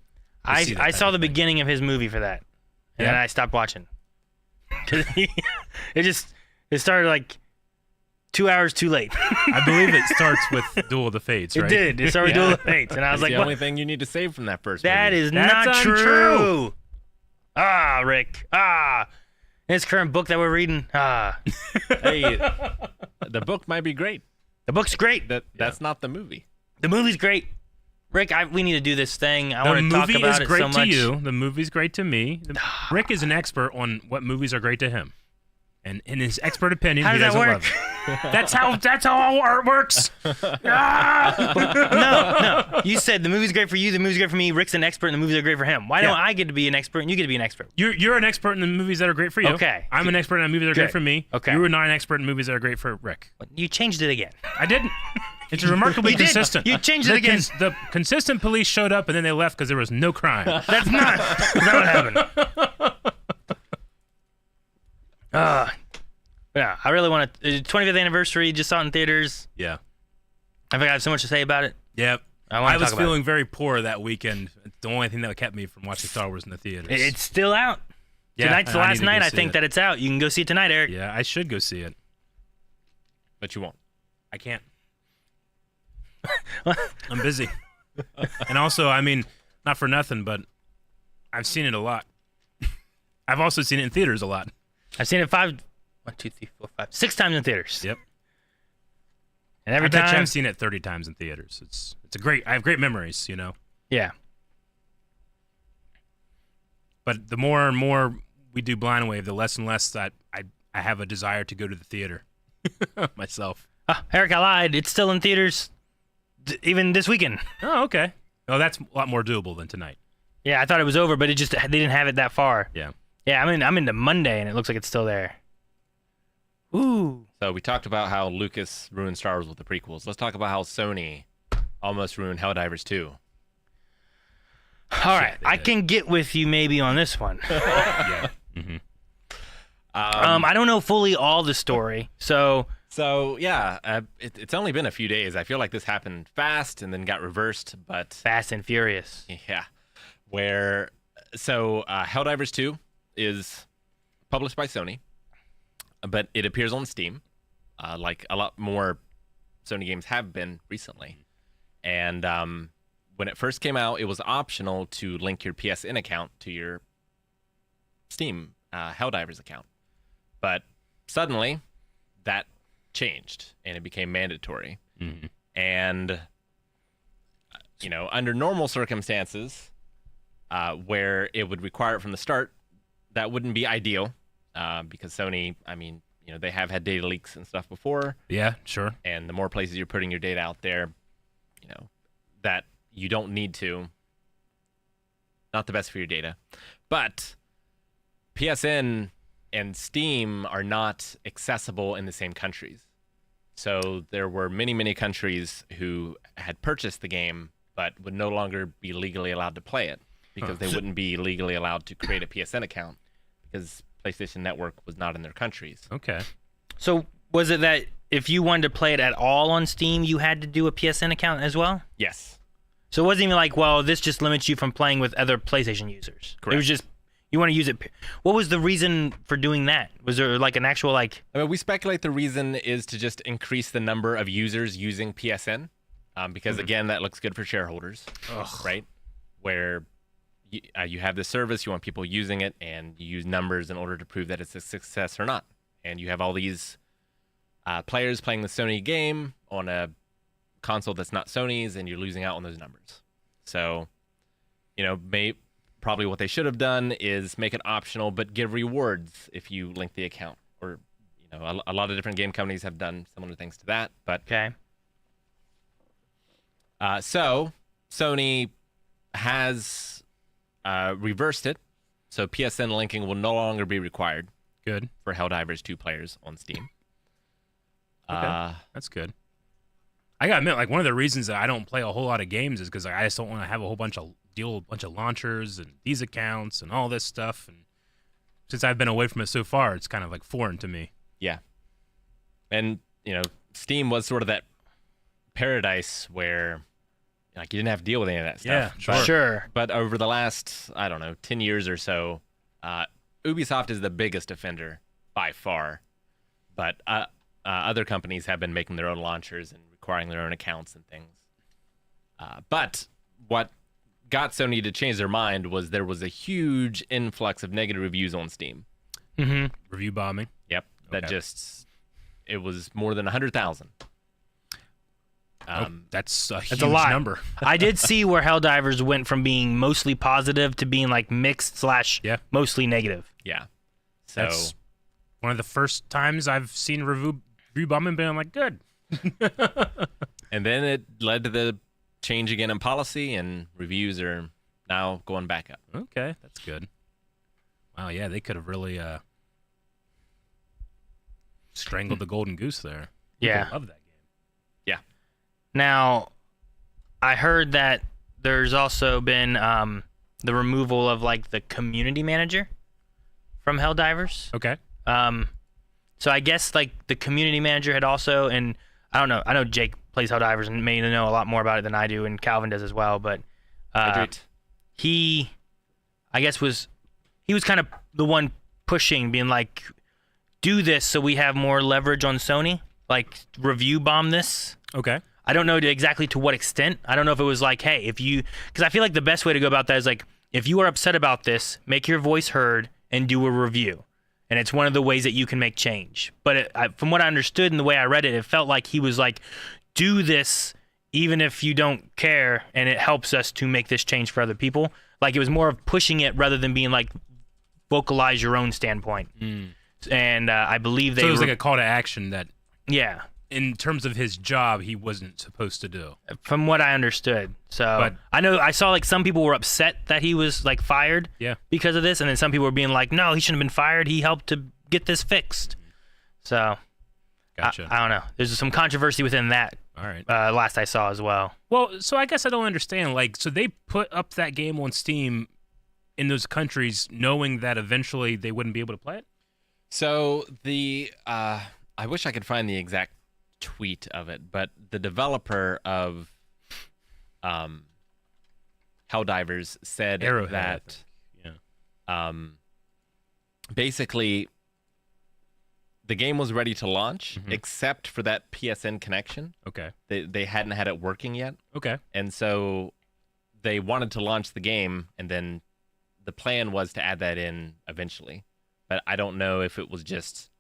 see that I saw the thing. beginning of his movie for that, and then I stopped watching. It started like 2 hours too late. I believe it starts with Duel of the Fates, right? It did. It started with Duel of the Fates, and I was It's like, the "What? only thing you need to save from that first That movie. is That's not untrue. true." Ah, Rick. This current book that we're reading. Hey, the book might be great. The book's great. That's not the movie. The movie's great. Rick, we need to do this thing. I The want to talk movie about is it great so much. to you. The movie's great to me. Rick is an expert on what movies are great to him, and in his expert opinion, How he does that doesn't work? love it. That's how all art works. No. You said the movie's great for you. The movie's great for me. Rick's an expert, and the movies are great for him. Why don't I get to be an expert, and you get to be an expert? You're an expert in the movies that are great for you. Okay. I'm an expert in the movies that are Good. great for me. Okay. You are not an expert in movies that are great for Rick. You changed it again. I didn't. It's remarkably You did. consistent. You changed it again. The consistent police showed up and then they left because there was no crime. That's not what happened. Yeah, I really want to. 25th anniversary, just saw it in theaters. Yeah. I think I have so much to say about it. Yep. I want to was talk about feeling very poor that weekend. It's the only thing that kept me from watching Star Wars in the theaters. it. It's still out. Yeah, Tonight's the I need last to go night. I see think it. that it's out. You can go see it tonight, Eric. Yeah, I should go see it. But you won't. I can't. I'm busy. And also, I mean, not for nothing, but I've seen it a lot. I've also seen it in theaters a lot. I've seen it 6 times in theaters. Yep. And every I bet you time, I've seen it 30 times in theaters. It's I have great memories, you know. yeah. But the more and more we do Blind Wave, the less and less that I have a desire to go to the theater myself. Eric, I lied. It's still in theaters, even this weekend. Oh, okay. Oh, that's a lot more doable than tonight. Yeah, I thought it was over, but they didn't have it that far. Yeah. Yeah, I'm into Monday, and it looks like it's still there. Ooh. So we talked about how Lucas ruined Star Wars with the prequels. Let's talk about how Sony almost ruined Helldivers 2. All right, they I did. can get with you maybe on this one. Yeah. I don't know fully all the story, so So it's only been a few days. I feel like this happened fast and then got reversed, but Fast and Furious. yeah. Helldivers 2 is published by Sony, but it appears on Steam, like a lot more Sony games have been recently. And when it first came out, it was optional to link your PSN account to your Steam Helldivers account. But suddenly, that changed, and it became mandatory. Mm-hmm. And, under normal circumstances, where it would require it from the start, that wouldn't be ideal, because Sony, they have had data leaks and stuff before. Yeah, sure. And the more places you're putting your data out there, that you don't need to, not the best for your data. But PSN and Steam are not accessible in the same countries. So there were many, many countries who had purchased the game but would no longer be legally allowed to play it because they wouldn't be legally allowed to create a PSN account because PlayStation Network was not in their countries. Okay. So was it that if you wanted to play it at all on Steam, you had to do a PSN account as well? Yes. So it wasn't even like, well, this just limits you from playing with other PlayStation users. Correct. It was just, you want to use it. What was the reason for doing that? Was there like an actual we speculate the reason is to just increase the number of users using PSN, because again, that looks good for shareholders, right? Where you have this service, you want people using it, and you use numbers in order to prove that it's a success or not. And you have all these players playing the Sony game on a console that's not Sony's, and you're losing out on those numbers. So, probably what they should have done is make it optional, but give rewards if you link the account. Or, a lot of different game companies have done similar things to that. But okay. So Sony has reversed it, so PSN linking will no longer be required. Good. For Helldivers 2 players on Steam. Okay. That's good. I gotta admit, like, one of the reasons that I don't play a whole lot of games is because I just don't want to have a whole bunch of launchers and these accounts and all this stuff. And since I've been away from it so far, it's kind of like foreign to me. Yeah. And, Steam was sort of that paradise where, you didn't have to deal with any of that stuff. Yeah, sure. But over the last, 10 years or so, Ubisoft is the biggest offender by far. But other companies have been making their own launchers and requiring their own accounts and things. But what got Sony to change their mind was there was a huge influx of negative reviews on Steam. Mm-hmm. Review bombing. Yep. Okay. It was more than 100,000. That's a huge a lot. number. I did see where Helldivers went from being mostly positive to being like mixed / mostly negative. Yeah. So That's one of the first times I've seen review bombing being like, good. and then it led to the change again in policy, and reviews are now going back up. Okay, that's good. Wow, yeah, they could have really strangled the golden goose there. Yeah. People love that game. Yeah. Now, I heard that there's also been the removal of like the community manager from Helldivers. Okay. So I guess like the community manager had also, and I don't know, I know Jake plays Helldivers and may know a lot more about it than I do, and Calvin does as well, but he, I guess he was kind of the one pushing, being like, do this so we have more leverage on Sony, like review bomb this. Okay. I don't know exactly to what extent. I don't know if it was like, hey, because I feel like the best way to go about that is like, if you are upset about this, make your voice heard and do a review. And it's one of the ways that you can make change. But from what I understood and the way I read it, it felt like he was like, do this even if you don't care, and it helps us to make this change for other people. Like it was more of pushing it rather than being like, vocalize your own standpoint. And I believe they... So it was like a call to action that... Yeah. In terms of his job, he wasn't supposed to do. From what I understood. So But- I know I saw like some people were upset that he was like fired Yeah. because of this, and then some people were being like, no, he shouldn't have been fired. He helped to get this fixed. So Gotcha. I don't know. There's some controversy within that. All right. Last I saw as well. Well, so I guess I don't understand. Like, so they put up that game on Steam in those countries knowing that eventually they wouldn't be able to play it? So the I wish I could find the exact tweet of it, but the developer of Helldivers said Arrowhead, I that think. Yeah. basically the game was ready to launch except for that PSN connection. Okay. They hadn't had it working yet. Okay. And so they wanted to launch the game, and then the plan was to add that in eventually. But I don't know if it was just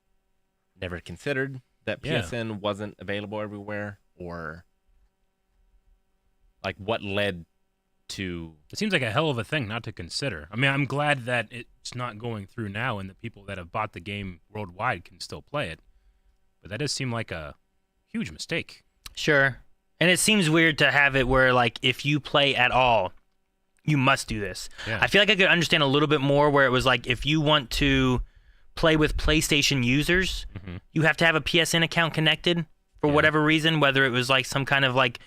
never considered that PSN wasn't available everywhere, or like what led to... It seems like a hell of a thing not to consider. I mean, I'm glad that it's not going through now and the people that have bought the game worldwide can still play it. But that does seem like a huge mistake. Sure. And it seems weird to have it where, like, if you play at all, you must do this. Yeah. I feel like I could understand a little bit more where it was like, if you want to play with PlayStation users, you have to have a PSN account connected for whatever reason, whether it was like some kind of like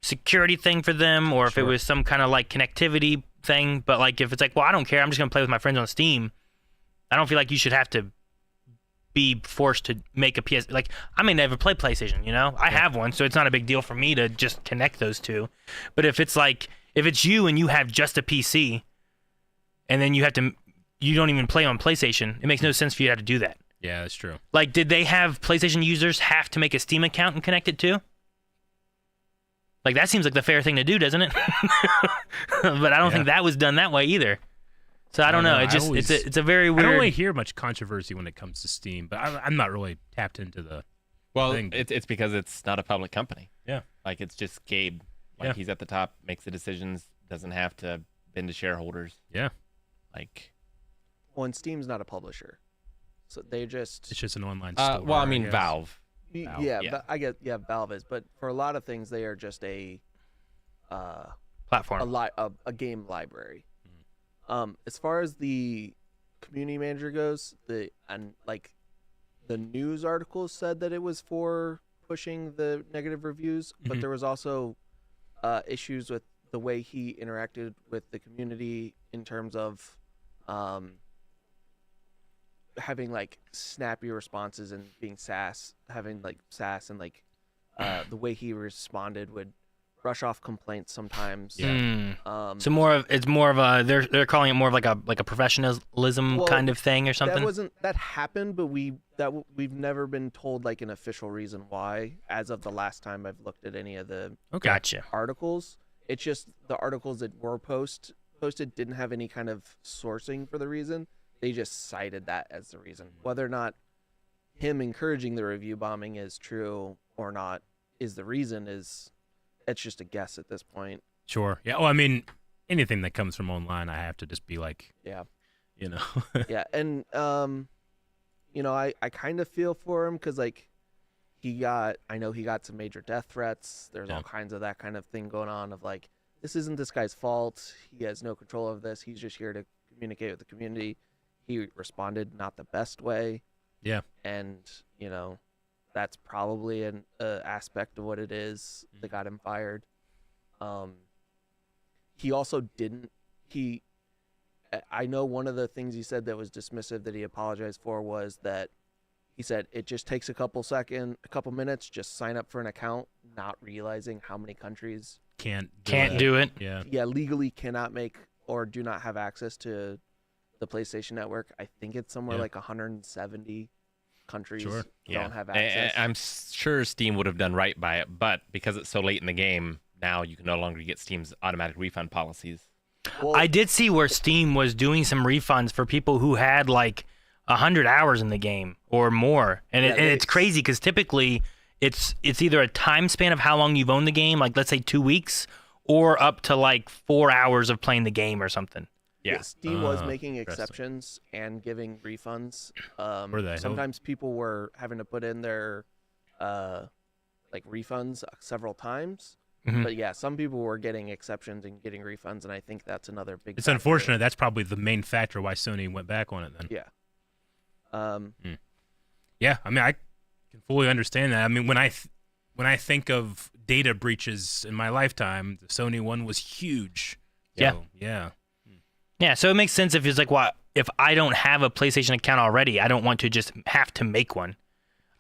security thing for them, or if it was some kind of like connectivity thing. But like, if it's like, well, I don't care, I'm just gonna play with my friends on Steam, I don't feel like you should have to be forced to make a PS. Like, I may never play PlayStation, you know? I have one, so it's not a big deal for me to just connect those two. But if it's like, if it's you and you have just a PC, and then you don't even play on PlayStation, it makes no sense for you to have to do that. Yeah, that's true. Like, did they have PlayStation users have to make a Steam account and connect it too? Like, that seems like the fair thing to do, doesn't it? But I don't think that was done that way either. So I don't know. It's a very weird. I don't really hear much controversy when it comes to Steam, but I'm not really tapped into the thing. It's because it's not a public company. Yeah. Like, it's just Gabe. Like, he's at the top, makes the decisions, doesn't have to bend to shareholders. Yeah. Like... Well, and Steam's not a publisher. So they just... It's just an online store. Well, I mean, guess. Valve. Yeah. I get, Valve is. But for a lot of things, they are just a... platform. A game library. As far as the community manager goes, the news articles said that it was for pushing the negative reviews, but there was also issues with the way he interacted with the community in terms of having like snappy responses and being having sass and like the way he responded would brush off complaints sometimes. So it's more of a they're calling it more of like a professionalism kind of thing or something. That happened, but we've never been told like an official reason why as of the last time I've looked at any of the Gotcha. articles. It's just the articles that were posted didn't have any kind of sourcing for the reason. They just cited that as the reason. Whether or not him encouraging the review bombing is true or not is the reason it's just a guess at this point. Sure. Yeah. Well, I mean, anything that comes from online, I have to just be like, yeah, you know. Yeah, and I kind of feel for him because like I know he got some major death threats. There's all kinds of that kind of thing going on of like, this isn't this guy's fault. He has no control of this. He's just here to communicate with the community. He responded not the best way. Yeah. And, that's probably an aspect of what it is that got him fired. He also I know one of the things he said that was dismissive that he apologized for was that he said it just takes a couple minutes, just sign up for an account, not realizing how many countries can't do it. Yeah. Yeah, legally cannot make or do not have access to the PlayStation Network. I think it's somewhere like 170 countries don't have access. I'm sure Steam would have done right by it, but because it's so late in the game, now you can no longer get Steam's automatic refund policies. Well, I did see where Steam was doing some refunds for people who had like 100 hours in the game or more, and it's crazy because typically it's either a time span of how long you've owned the game, like let's say 2 weeks, or up to like 4 hours of playing the game or something. Yeah, Steam was making exceptions and giving refunds. Sometimes people were having to put in their refunds several times. But yeah, some people were getting exceptions and getting refunds, and I think that's another big. It's unfortunate. That's probably the main factor why Sony went back on it then. Yeah. Yeah, I mean, I can fully understand that. I mean, when I think of data breaches in my lifetime, the Sony one was huge. So, yeah. Yeah, so it makes sense if it's like, well, if I don't have a PlayStation account already, I don't want to just have to make one.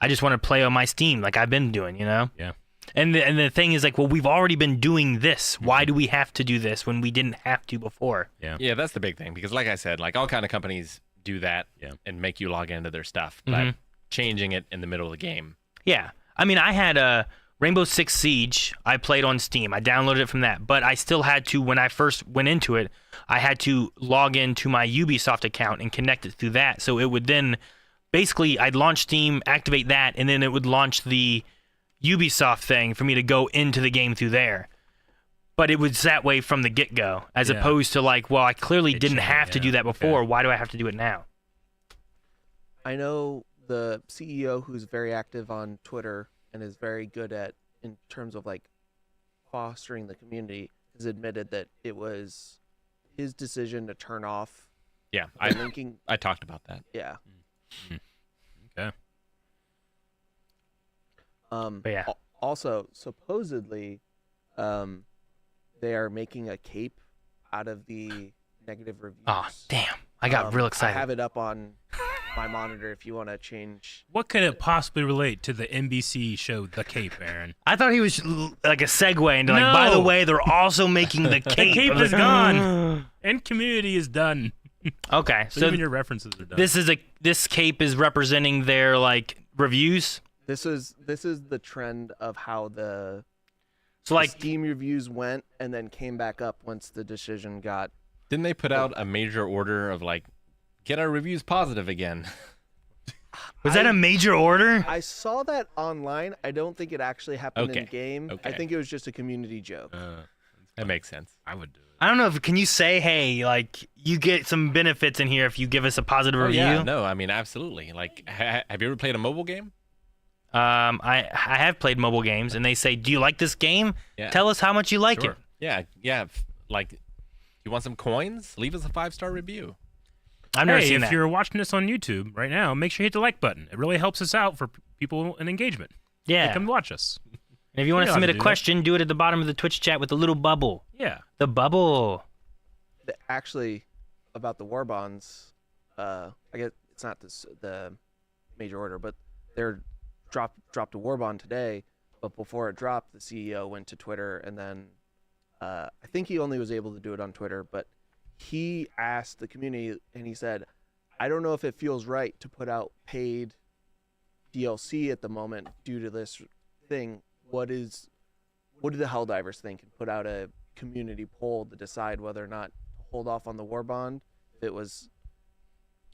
I just want to play on my Steam like I've been doing, Yeah. And the thing is like, well, we've already been doing this. Why do we have to do this when we didn't have to before? Yeah. Yeah, that's the big thing because, like I said, like all kind of companies do that and make you log into their stuff, but changing it in the middle of the game. Yeah. I mean, I had a Rainbow Six Siege. I played on Steam. I downloaded it from that, but I still had to, when I first went into it, I had to log into my Ubisoft account and connect it through that. So it would then, basically, I'd launch Steam, activate that, and then it would launch the Ubisoft thing for me to go into the game through there. But it was that way from the get-go, as opposed to like, well, I clearly didn't have to do that before. Why do I have to do it now? I know the CEO who's very active on Twitter and is very good at, in terms of like fostering the community, has admitted that it was his decision to turn off. Yeah, linking. I talked about that. Yeah. Okay. But yeah. Also, supposedly, they are making a cape out of the negative reviews. Oh, damn. I got real excited. I have it up on my monitor if you want to change. What could it possibly relate to the NBC show The Cape, Aaron? I thought he was like a segue into like, by the way, they're also making the cape. The cape is gone. And Community is done. Okay. So even your references are done. This cape is representing their like reviews. This is the trend of how the like Steam reviews went and then came back up once the decision got. Didn't they put out a major order of like, get our reviews positive again? Was that a major order? I saw that online. I don't think it actually happened in game. Okay. I think it was just a community joke. That makes sense. I would do it. I don't know. Can you say, hey, like you get some benefits in here if you give us a positive review? Yeah, no, I mean absolutely. Like, have you ever played a mobile game? I have played mobile games, and they say, do you like this game? Yeah. Tell us how much you like it. Yeah. Like, you want some coins? Leave us a 5-star review. I've never seen if that. you're watching this on YouTube right now, make sure you hit the like button. It really helps us out for people in engagement. Yeah. They come watch us. And if you want to submit a question, do it at the bottom of the Twitch chat with the little bubble. Yeah. The bubble. Actually, about the war bonds, I guess it's not the major order, but they're dropped a war bond today. But before it dropped, the CEO went to Twitter, and then I think he only was able to do it on Twitter, but he asked the community, and he said, I don't know if it feels right to put out paid DLC at the moment due to this thing. What do the Helldivers think? And put out a community poll to decide whether or not to hold off on the war bond. If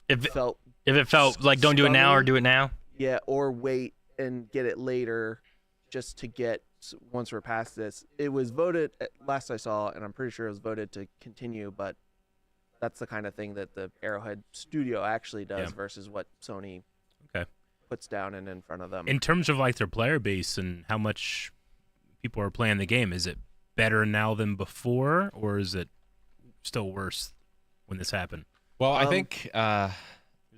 it felt like don't do it now or do it now. Yeah, or wait and get it later, just to get once we're past this. It was voted last I saw, and I'm pretty sure it was voted to continue. But that's the kind of thing that the Arrowhead studio actually does versus what Sony puts down and in front of them. In terms of like their player base and how much people are playing the game, is it better now than before, or is it still worse when this happened? Well, I think there's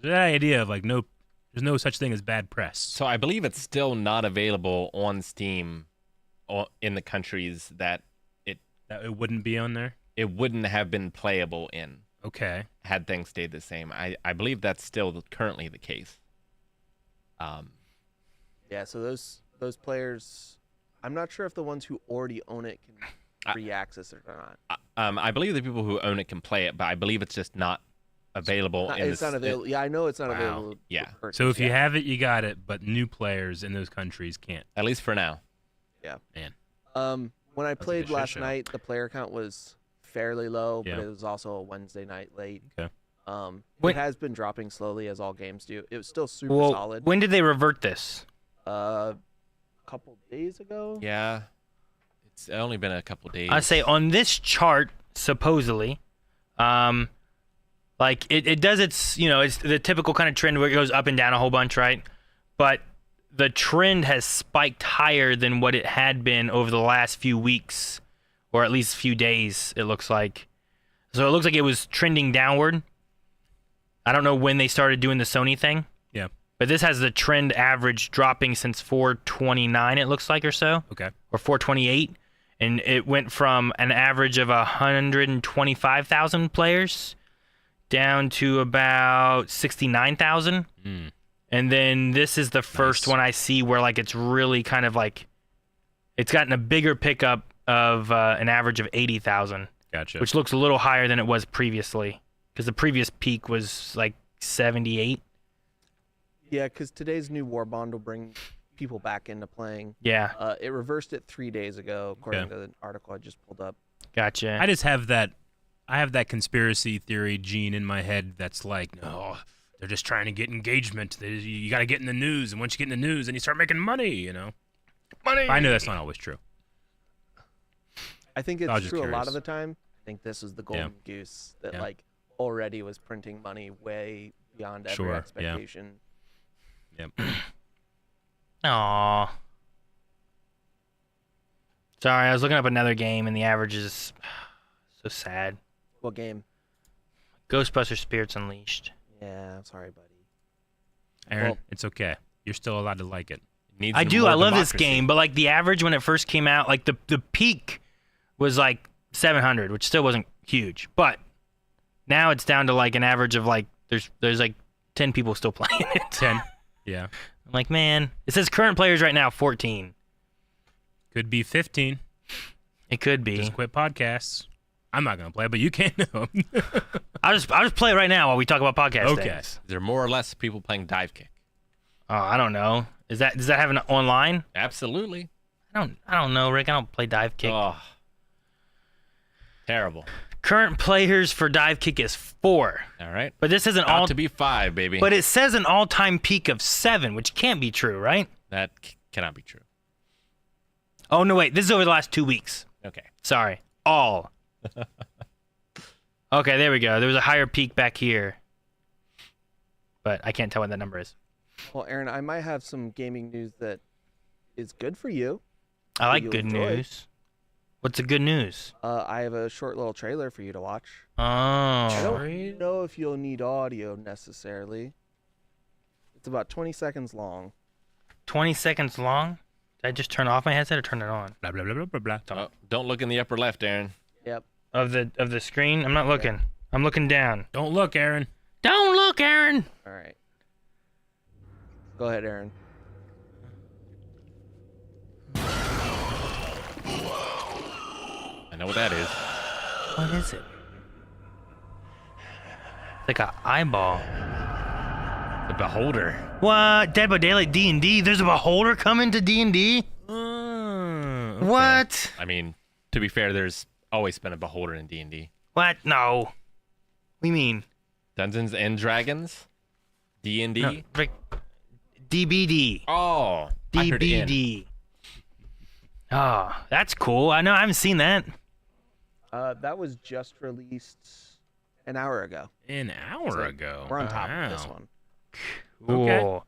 that idea of like there's no such thing as bad press. so. I believe it's still not available on Steam, in the countries that That it wouldn't be on there. it wouldn't have been playable in Okay. had things stayed the same. I believe that's still currently the case. Yeah, so those players, I'm not sure if the ones who already own it can free access it or not. I believe the people who own it can play it, but I believe it's just not available. It's not available. Yeah, I know it's not available. Yeah. for purchase. So if you have it, you got it, but new players in those countries can't. At least for now. Yeah. Man. When I a played shit last show. night, the player count was fairly low, Yeah. but it was also a Wednesday night late. Okay. When- It has been dropping slowly as all games do. It was still super Well, solid. when did they revert this? A couple days ago. Yeah. It's only been a couple days. I say on this chart, supposedly, like it does its, it's the typical kind of trend where it goes up and down a whole bunch, right? But the trend has spiked higher than what it had been over the last few weeks, or at least few days, it looks like. So it looks like it was trending downward. I don't know when they started doing the Sony thing. Yeah. But this has the trend average dropping since 429, it looks like, or so. Okay. Or 428. And it went from an average of 125,000 players down to about 69,000. And then this is the first one I see where like it's really kind of like it's gotten a bigger pickup of an average of 80,000. Gotcha. Which looks a little higher than it was previously, because the previous peak was like 78. Yeah, because today's new war bond will bring people back into playing. Yeah. It reversed it 3 days ago, according to the article I just pulled up. Gotcha. I just have that. I have that conspiracy theory gene in my head that's like, no, they're just trying to get engagement. You got to get in the news, and once you get in the news, then you start making money. You know. Money. I know that's not always true. I think I was it's just true a lot curious. of the time. I think this was the golden goose that like already was printing money way beyond every expectation. Yep. Aww. Sorry, I was looking up another game and the average is so sad. What game? Ghostbusters Spirits Unleashed. Yeah, I'm sorry, buddy. Aaron, Well- it's okay. You're still allowed to like it. Needs I some do. more I love this democracy. game, but like the average when it first came out, like the peak was like 700, which still wasn't huge. But now it's down to like an average of like there's like 10 people still playing it. 10. Yeah. I'm like, man, it says current players right now 14. Could be 15. It could be. Just quit podcasts. I'm not gonna play, but you can know. I'll just play it right now while we talk about podcast Okay. things. Is there more or less people playing dive kick? Oh, I don't know. Does that have an online? Absolutely. I don't know, Rick. I don't play dive kick. Oh, terrible. Current players for dive kick is 4, All right. but this is an Ought all. to be 5, baby. But it says an all-time peak of 7, which can't be true, right? That cannot be true. Oh no, wait. This is over the last 2 weeks. Okay. Sorry. All. Okay, there we go. There was a higher peak back here, but I can't tell what that number is. Well, Aaron, I might have some gaming news that is good for you. I like you'll good enjoy. news. What's the good news? I have a short little trailer for you to watch. Oh. I don't know if you'll need audio necessarily. It's about 20 seconds long. 20 seconds long? Did I just turn off my headset or turn it on? Blah blah blah blah blah blah. Oh, don't look in the upper left, Aaron. Yep. Of the screen? I'm not looking. I'm looking down. Don't look, Aaron. Don't look, Aaron. All right. Go ahead, Aaron. I know what that is. What is it? It's like an eyeball. The Beholder. What? Dead by Daylight D&D? There's a beholder coming to D&D? Okay. What? I mean, to be fair, there's always been a Beholder in D&D. What? No. What do you mean? Dungeons and Dragons? D&D? No, Rick, DBD. Oh, I heard in. DBD. Oh, that's cool. I know. I haven't seen that. That was just released an hour ago. An hour ago. We're on top of this Wow. one. Okay. Ooh.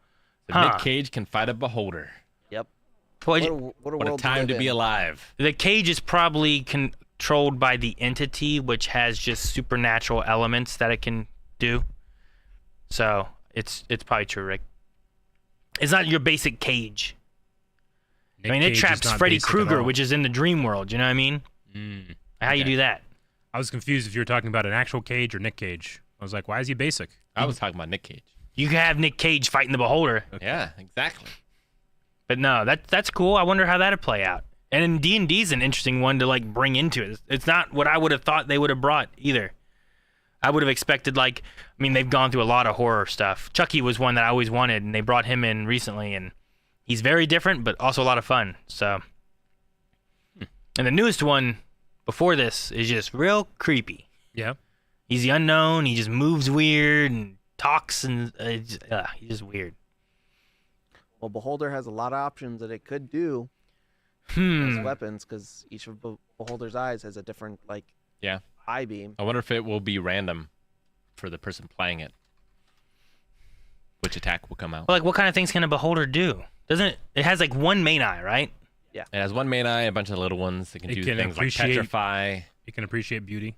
So Huh. Nick Cage can fight a Beholder. Yep. Well, What a What a world time to live be in. alive. the cage is probably controlled by the entity, which has just supernatural elements that it can do. So it's probably true, Rick. It's not your basic cage. Nick I mean, it Cage is traps not Freddy basic at Krueger, all. which is in the dream world. You know what I mean? How you Okay. do that? I was confused if you were talking about an actual Cage or Nick Cage. I was like, why is he basic? I was talking about Nick Cage. You can have Nick Cage fighting the Beholder, Yeah, exactly. but no, that's cool. I wonder how that'd play out. And D&D is an interesting one to like bring into it. It's not what I would have thought they would have brought either. I would have expected I mean, they've gone through a lot of horror stuff. Chucky was one that I always wanted, and they brought him in recently, and he's very different, but also a lot of fun. So, and the newest one before this is just real creepy. Yeah. He's the unknown. He just moves weird and talks, and he's just weird. Well, Beholder has a lot of options that it could do as weapons because each of Beholder's eyes has a different Yeah. eye beam. I wonder if it will be random for the person playing it. Which attack will come out. But what kind of things can a Beholder do? Doesn't it? It has one main eye, right? It has one main eye, a bunch of little ones that can It do can things like appreciate- petrify. You can appreciate beauty.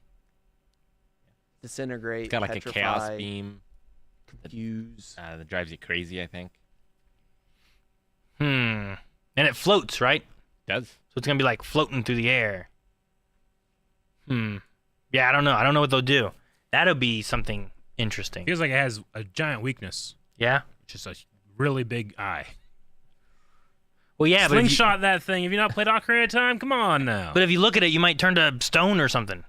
Disintegrate. It's got like petrify, a chaos beam confuse. that drives you crazy, I think. And it floats, right? Does. So it's gonna be like floating through the air. Yeah, I don't know. I don't know what they'll do. That'll be something interesting. Feels like it has a giant weakness. Yeah. Just a really big eye. Well, yeah, but Slingshot that thing. Have you not played Ocarina of Time? Come on now. if you look at it, you might turn to stone or something,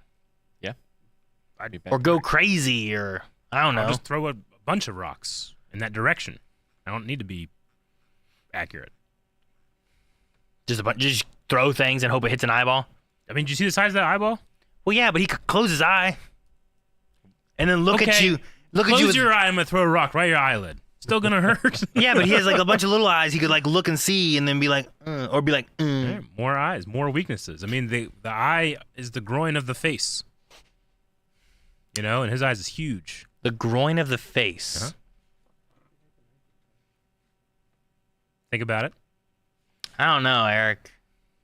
I'd be or go crazy, or I don't know. I'll just throw a bunch of rocks in that direction. I don't need to be accurate. Just throw things and hope it hits an eyeball. I mean, did you see the size of that eyeball? Well, yeah, but he could close his eye, and then look at Okay. you. Look Close at you. with- your eye. I'm gonna throw a rock right at your eyelid. Still gonna hurt. Yeah, but he has like a bunch of little eyes. He could like look and see, and then be like, or be like, Yeah, more eyes, more weaknesses. I mean, the eye is the groin of the face. You know, and his eyes is huge. the groin of the face. Uh-huh. Think about it. I don't know, Eric.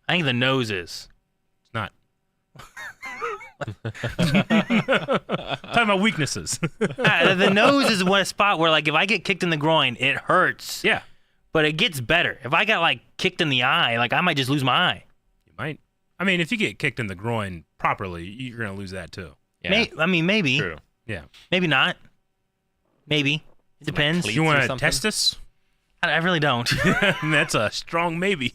I think the nose is. It's not. Talking about weaknesses. The nose is one spot where, like, if I get kicked in the groin, it hurts. Yeah, But it gets better. If I got, like, kicked in the eye, like, I might just lose my eye. you might. I mean, if you get kicked in the groin properly, you're gonna lose that too. Yeah. I mean, maybe. True. Yeah. Maybe not. Maybe. It depends. cleats You or want to something? test this? I really don't. That's a strong maybe.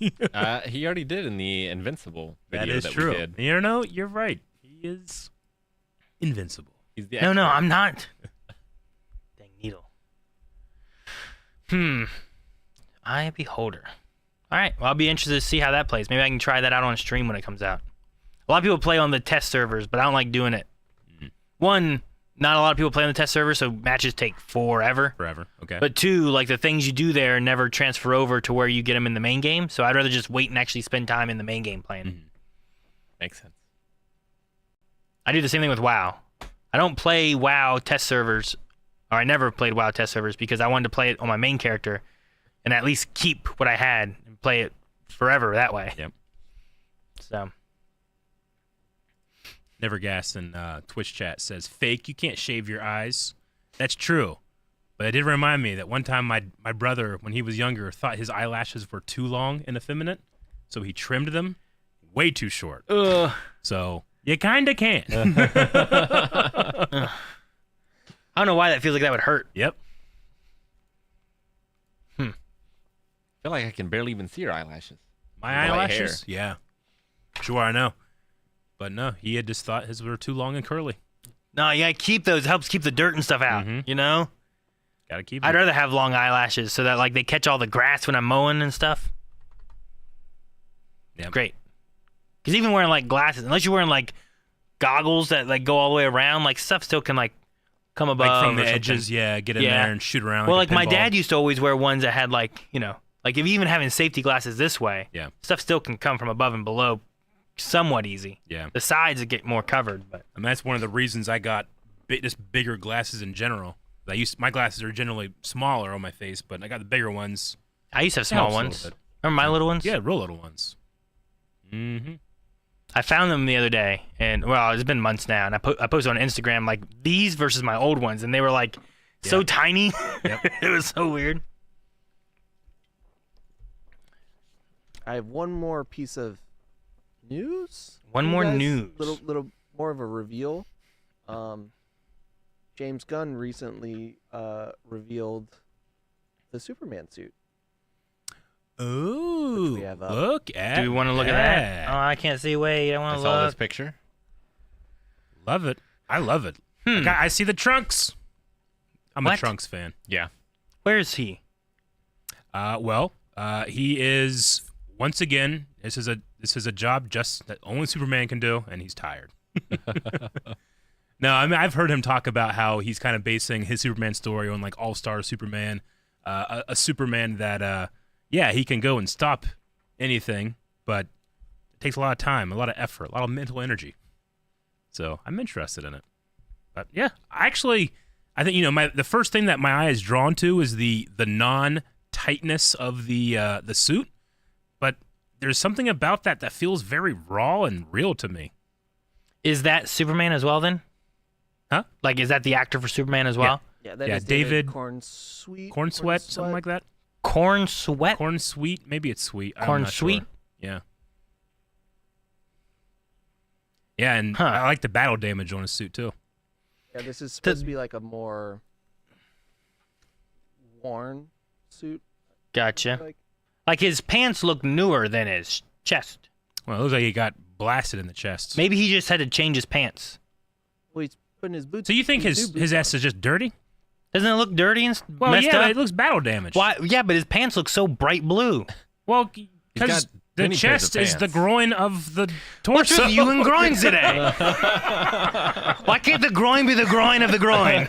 He already did in the Invincible video that is that true. we did. You know, you're right. He is invincible. He's the No, expert. I'm not. Dang needle. Eye Beholder. All right. Well, I'll be interested to see how that plays. Maybe I can try that out on stream when it comes out. A lot of people play on the test servers, but I don't like doing it. One, not a lot of people play on the test server, so matches take forever. Forever. Okay. But two, like the things you do there never transfer over to where you get them in the main game. So I'd rather just wait and actually spend time in the main game playing. Makes sense. I do the same thing with WoW. I don't play WoW test servers, or I never played WoW test servers because I wanted to play it on my main character and at least keep what I had and play it forever that way. Yep. So, Nevergas in Twitch chat says, fake, you can't shave your eyes. That's true. But it did remind me that one time my brother, when he was younger, thought his eyelashes were too long and effeminate, so he trimmed them way too short. So you kind of can. I don't know why that feels like that would hurt. Yep. I feel like I can barely even see your eyelashes. My The white eyelashes? Yeah. Sure, I know. But no, he had just thought his were too long and curly. No, you gotta keep those. It helps keep the dirt and stuff out, Mhm. you know? Gotta keep I'd them. rather have long eyelashes so that, like, they catch all the grass when I'm mowing and stuff. Yep. Great. Because even wearing, like, glasses, unless you're wearing, like, goggles that, like, go all the way around, like, stuff still can, like, come above. Like from or the something. edges, yeah, get in Yeah. there and shoot around. Well, like like, a my pinball. dad used to always wear ones that had, like, you know, like, if even having safety glasses this way, Yeah. stuff still can come from above and below somewhat easy. Yeah. The sides that get more covered, but And that's one of the reasons I got just bigger glasses in general. My glasses are generally smaller on my face, but I got the bigger ones. I used to have It small helps a ones. little bit. Remember my little ones? Yeah, real little ones. Mm-hmm. I found them the other day, and well, it's been months now, and I posted on Instagram like these versus my old ones, and they were like so Yeah. tiny. Yep. It was so weird. I have one more piece of news. One for you more guys. news. Little more of a reveal. James Gunn recently revealed the Superman suit. Ooh, we have up. look at Do we want to look at that? Oh, I can't see. Wait, I I want to saw this look. picture. Love it. I love it. Like, I see the trunks. I'm a What? trunks fan. Yeah. Where is he? He is once again. This is a job just that only Superman can do, and he's tired. No, I mean I've heard him talk about how he's kind of basing his Superman story on like All-Star Superman, a Superman that he can go and stop anything, but it takes a lot of time, a lot of effort, a lot of mental energy. So I'm interested in it. But yeah, I think the first thing that my eye is drawn to is the non-tightness of the suit, but there's something about that feels very raw and real to me. Is that Superman as well? Then, Huh? like, is that the actor for Superman as well? Yeah, that Yeah, is David Cornsweet. Corn sweat, something like that. Corn Sweat. Corn sweet, maybe it's sweet. I'm Corn not sure. sweet? Yeah. Yeah, and Huh. I like the battle damage on his suit too. Yeah, this is supposed to be like a more worn suit. Gotcha. Like his pants look newer than his chest. Well, it looks like he got blasted in the chest. Maybe he just had to change his pants. Well, he's putting his boots. So you think his ass is just dirty? Doesn't it look dirty and Well, messed yeah, up? it looks battle damaged. Why? Yeah, but his pants look so bright blue. Well, He's because got the many pairs chest of is the pants. groin of the What's torso. with you and groins today? Why can't the groin be the groin of the groin?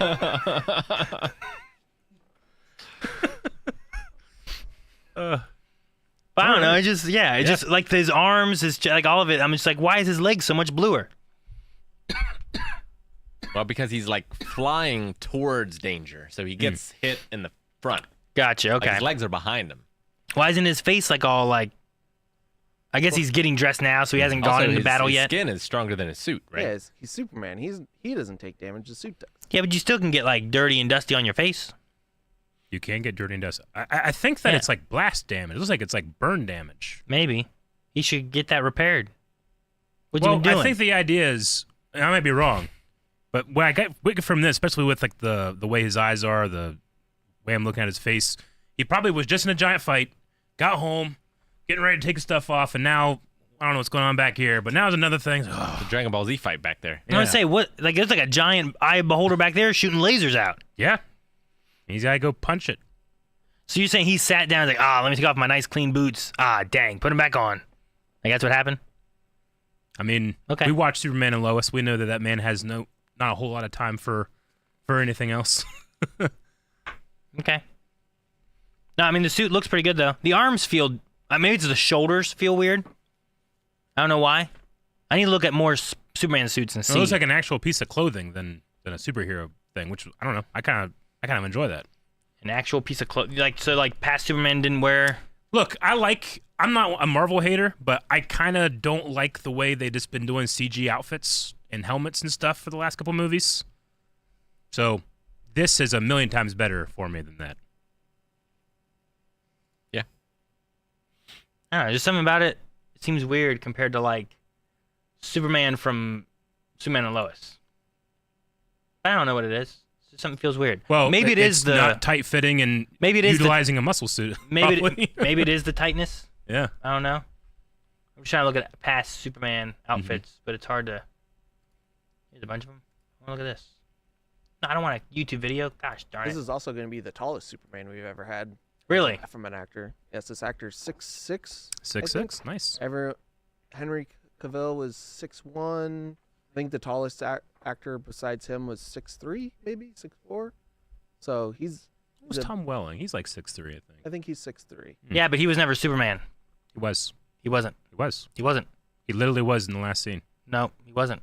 But I don't know. It just just like his arms, like all of it. I'm just like, why is his leg so much bluer? Well, because he's like flying towards danger, so he gets hit in the front. Gotcha. Like Okay. his legs are behind him. Why isn't his face like all like? I guess he's getting dressed now, so he hasn't gone Also, into his, battle his yet. skin is stronger than his suit, right? Yeah, he's Superman. He doesn't take damage. The suit does. Yeah, but you still can get like dirty and dusty on your face. You can get dirty and dust. I think that Yeah. it's like blast damage. It looks like it's like burn damage. Maybe he should get that repaired. What you Well, been doing? I think the idea is, and I might be wrong, but what I get from this, especially with like the way his eyes are, the way I'm looking at his face, he probably was just in a giant fight, got home, getting ready to take his stuff off, and now I don't know what's going on back here, but now there's another thing. The Dragon Ball Z fight back there. I'm gonna say what? Like there's like a giant eye beholder back there shooting lasers out. Yeah. He's got to go punch it. So you're saying he sat down and like, let me take off my nice clean boots. Dang, put them back on. Like that's what happened. I mean, Okay. we watched Superman and Lois. We know that man has not a whole lot of time for anything else. Okay. No, I mean the suit looks pretty good though. The arms feel. Maybe it's the shoulders feel weird. I don't know why. I need to look at more Superman suits and It see. looks like an actual piece of clothing than a superhero thing, which I don't know. I kind of enjoy that. An actual piece of clothing. Like past Superman didn't wear. Look, I'm not a Marvel hater, but I kind of don't like the way they just been doing CG outfits and helmets and stuff for the last couple movies. So this is a million times better for me than that. Yeah. I don't know. Just something about it. It seems weird compared to like Superman from Superman and Lois. I don't know what it is. It's just something feels weird. Well, maybe it is it's the not tight fitting and maybe it is utilizing a muscle suit. maybe probably. maybe it is the tightness. Yeah. I don't know. I'm just trying to look at past Superman outfits, but it's hard to. There's a bunch of them. I want to look at this. No, I don't want a YouTube video. Gosh darn This it. is also going to be the tallest Superman we've ever had. Really? From an actor. Yes, this actor's 6'6". 6'6", nice. Henry Cavill was 6'1". I think the tallest actor besides him was 6'3", maybe 6'4". So he's. Who's Tom Welling? He's like 6'3", I think. I think he's 6'3". Yeah, but he was never Superman. He was. He wasn't. He was. He wasn't. He literally was in the last scene. No, he wasn't.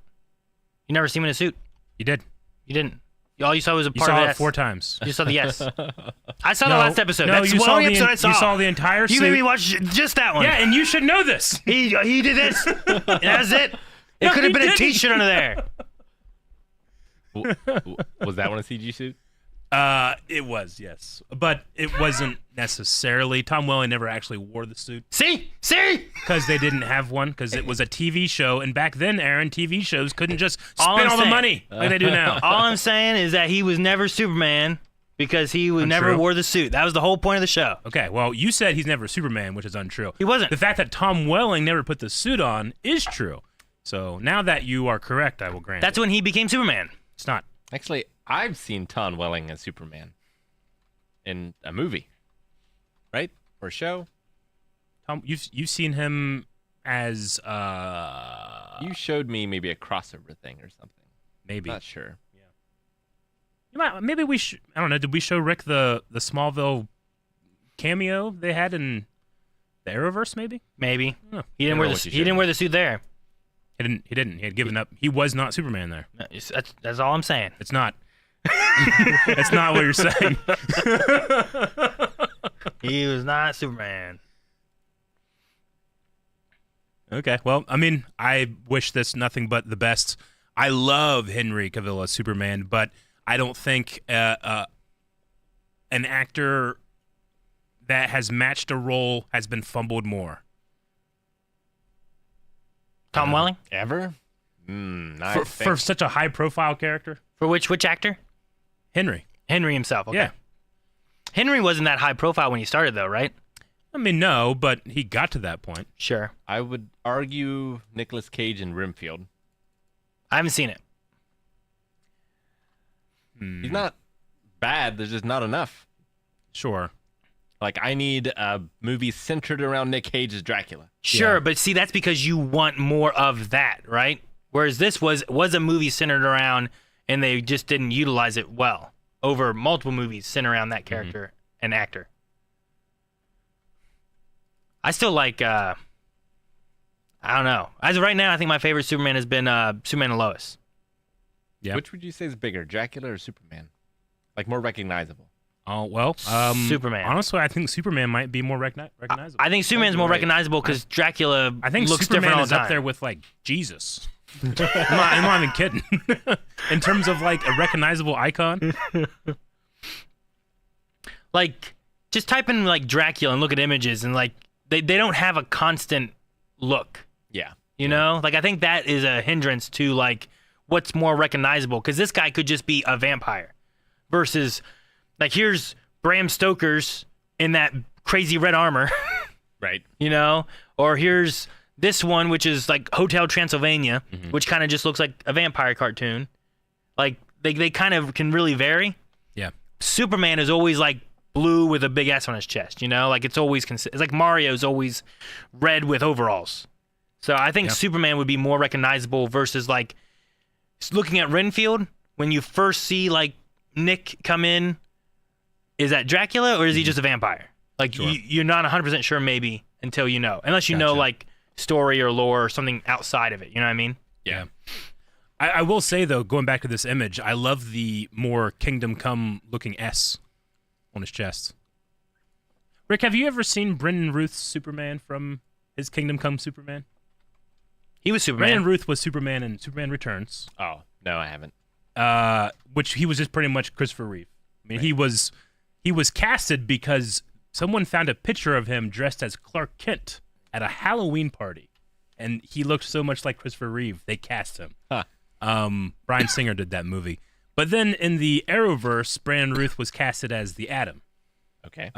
You never see him in a suit. He did. You didn't. All you saw was a You part of saw the it S. 4 times. You saw the yes. I saw the No, last episode. No, That's you the saw only the episode I saw. You saw the entire You suit. made me watch just that one. Yeah, and you should know this. He did this. And that's it. It No, could have he been a didn't. T-shirt under there. Was that one a CG suit? It was, yes. But it wasn't necessarily. Tom Welling never actually wore the suit See? because they didn't have one because it was a TV show. And back then, Aaron, TV shows couldn't just All spend I'm all the saying- money like they do now. All I'm saying is that he was never Superman because he never Untrue. wore the suit. That was the whole point of the show. Okay, well, you said he's never Superman, which is untrue. He wasn't. The fact that Tom Welling never put the suit on is true. So now that you are correct, I will grant That's it. when he became Superman. It's not. Actually, I've seen Tom Welling as Superman in a movie, right? Or a show. Tom, you've seen him as You showed me maybe a crossover thing or something. maybe. Not sure. You might, maybe we should. I don't know. Did we show Rick the Smallville cameo they had in the Arrowverse? Maybe Maybe. No. He didn't I don't wear know the what you he didn't showed wear the suit there. he didn't. He didn't. He had given up. He was not Superman there. That's all I'm saying. It's not. It's not what you're saying. He was not Superman. Okay. Well, I mean, I wish this nothing but the best. I love Henry Cavill as Superman, but I don't think an actor that has matched a role has been fumbled more. Tom Welling? Ever? For such a high-profile character? For which actor? Henry. Henry himself. Okay. Yeah. Henry wasn't that high profile when he started, though, right? I mean, no, but he got to that point. Sure. I would argue Nicolas Cage and Renfield. I haven't seen it. He's not bad. There's just not enough. Sure. Like, I need a movie centered around Nick Cage's Dracula. Sure, Yeah. but see, that's because you want more of that, right? Whereas this was a movie centered around, and they just didn't utilize it well over multiple movies centered around that character and actor. I still like, I don't know. As of right now, I think my favorite Superman has been Superman and Lois. Yeah. Which would you say is bigger, Dracula or Superman? Like, more recognizable. Oh, well, Superman. Honestly, I think Superman might be more recognizable. I think Superman's more recognizable because Dracula I think looks Superman different all is the time. up there with, like, Jesus. I'm not even kidding. In terms of, like, a recognizable icon. Like, just type in, like, Dracula and look at images, and, like, they don't have a constant look. Yeah. You know? Like, I think that is a hindrance to, like, what's more recognizable. Because this guy could just be a vampire. Versus, like, here's Bram Stoker's in that crazy red armor. Right. You know? Or here's this one, which is, like, Hotel Transylvania, which kind of just looks like a vampire cartoon. Like, they kind of can really vary. Yeah. Superman is always, like, blue with a big S on his chest, you know? Like, it's always it's like Mario's always red with overalls. So I think Superman would be more recognizable versus, like, looking at Renfield, when you first see, like, Nick come in, is that Dracula or is he just a vampire? Like, Sure. you're not 100% sure maybe until you know. Unless you know, like, story or lore or something outside of it. You know what I mean? Yeah. I will say, though, going back to this image, I love the more Kingdom Come looking S on his chest. Rick, have you ever seen Brendan Ruth's Superman from his Kingdom Come Superman? He was Superman. Brendan Ruth was Superman in Superman Returns, Oh, no, I haven't. which he was just pretty much Christopher Reeve. I mean, he was casted because someone found a picture of him dressed as Clark Kent at a Halloween party, and he looked so much like Christopher Reeve, they cast him. Huh. Bryan Singer did that movie. But then in the Arrowverse, Brandon Ruth was casted as the Atom, Okay.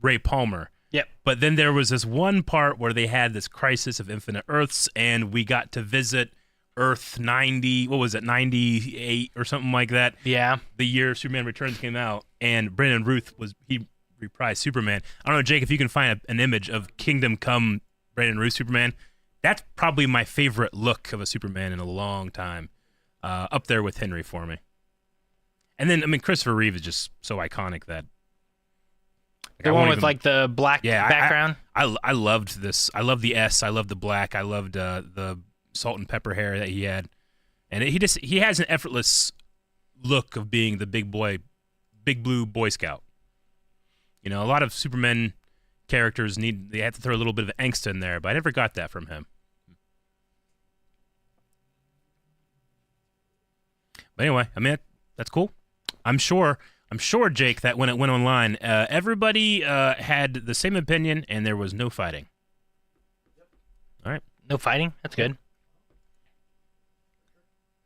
Ray Palmer. Yep. But then there was this one part where they had this Crisis of Infinite Earths, and we got to visit Earth 90, what was it, 98 or something like that. Yeah. The year Superman Returns came out, and Brandon Ruth he reprised Superman. I don't know, Jake, if you can find an image of Kingdom Come Brandon Ruth Superman. That's probably my favorite look of a Superman in a long time. Up there with Henry for me. And then, I mean, Christopher Reeve is just so iconic that. The one with, like, the black background? I loved this. I love the S. I love the black. I loved the salt and pepper hair that he had. And he has an effortless look of being the big blue Boy Scout. You know, a lot of Superman characters they have to throw a little bit of angst in there, but I never got that from him. But anyway, I mean, that's cool. I'm sure, Jake, that when it went online, everybody had the same opinion, and there was no fighting. All right. No fighting? That's good.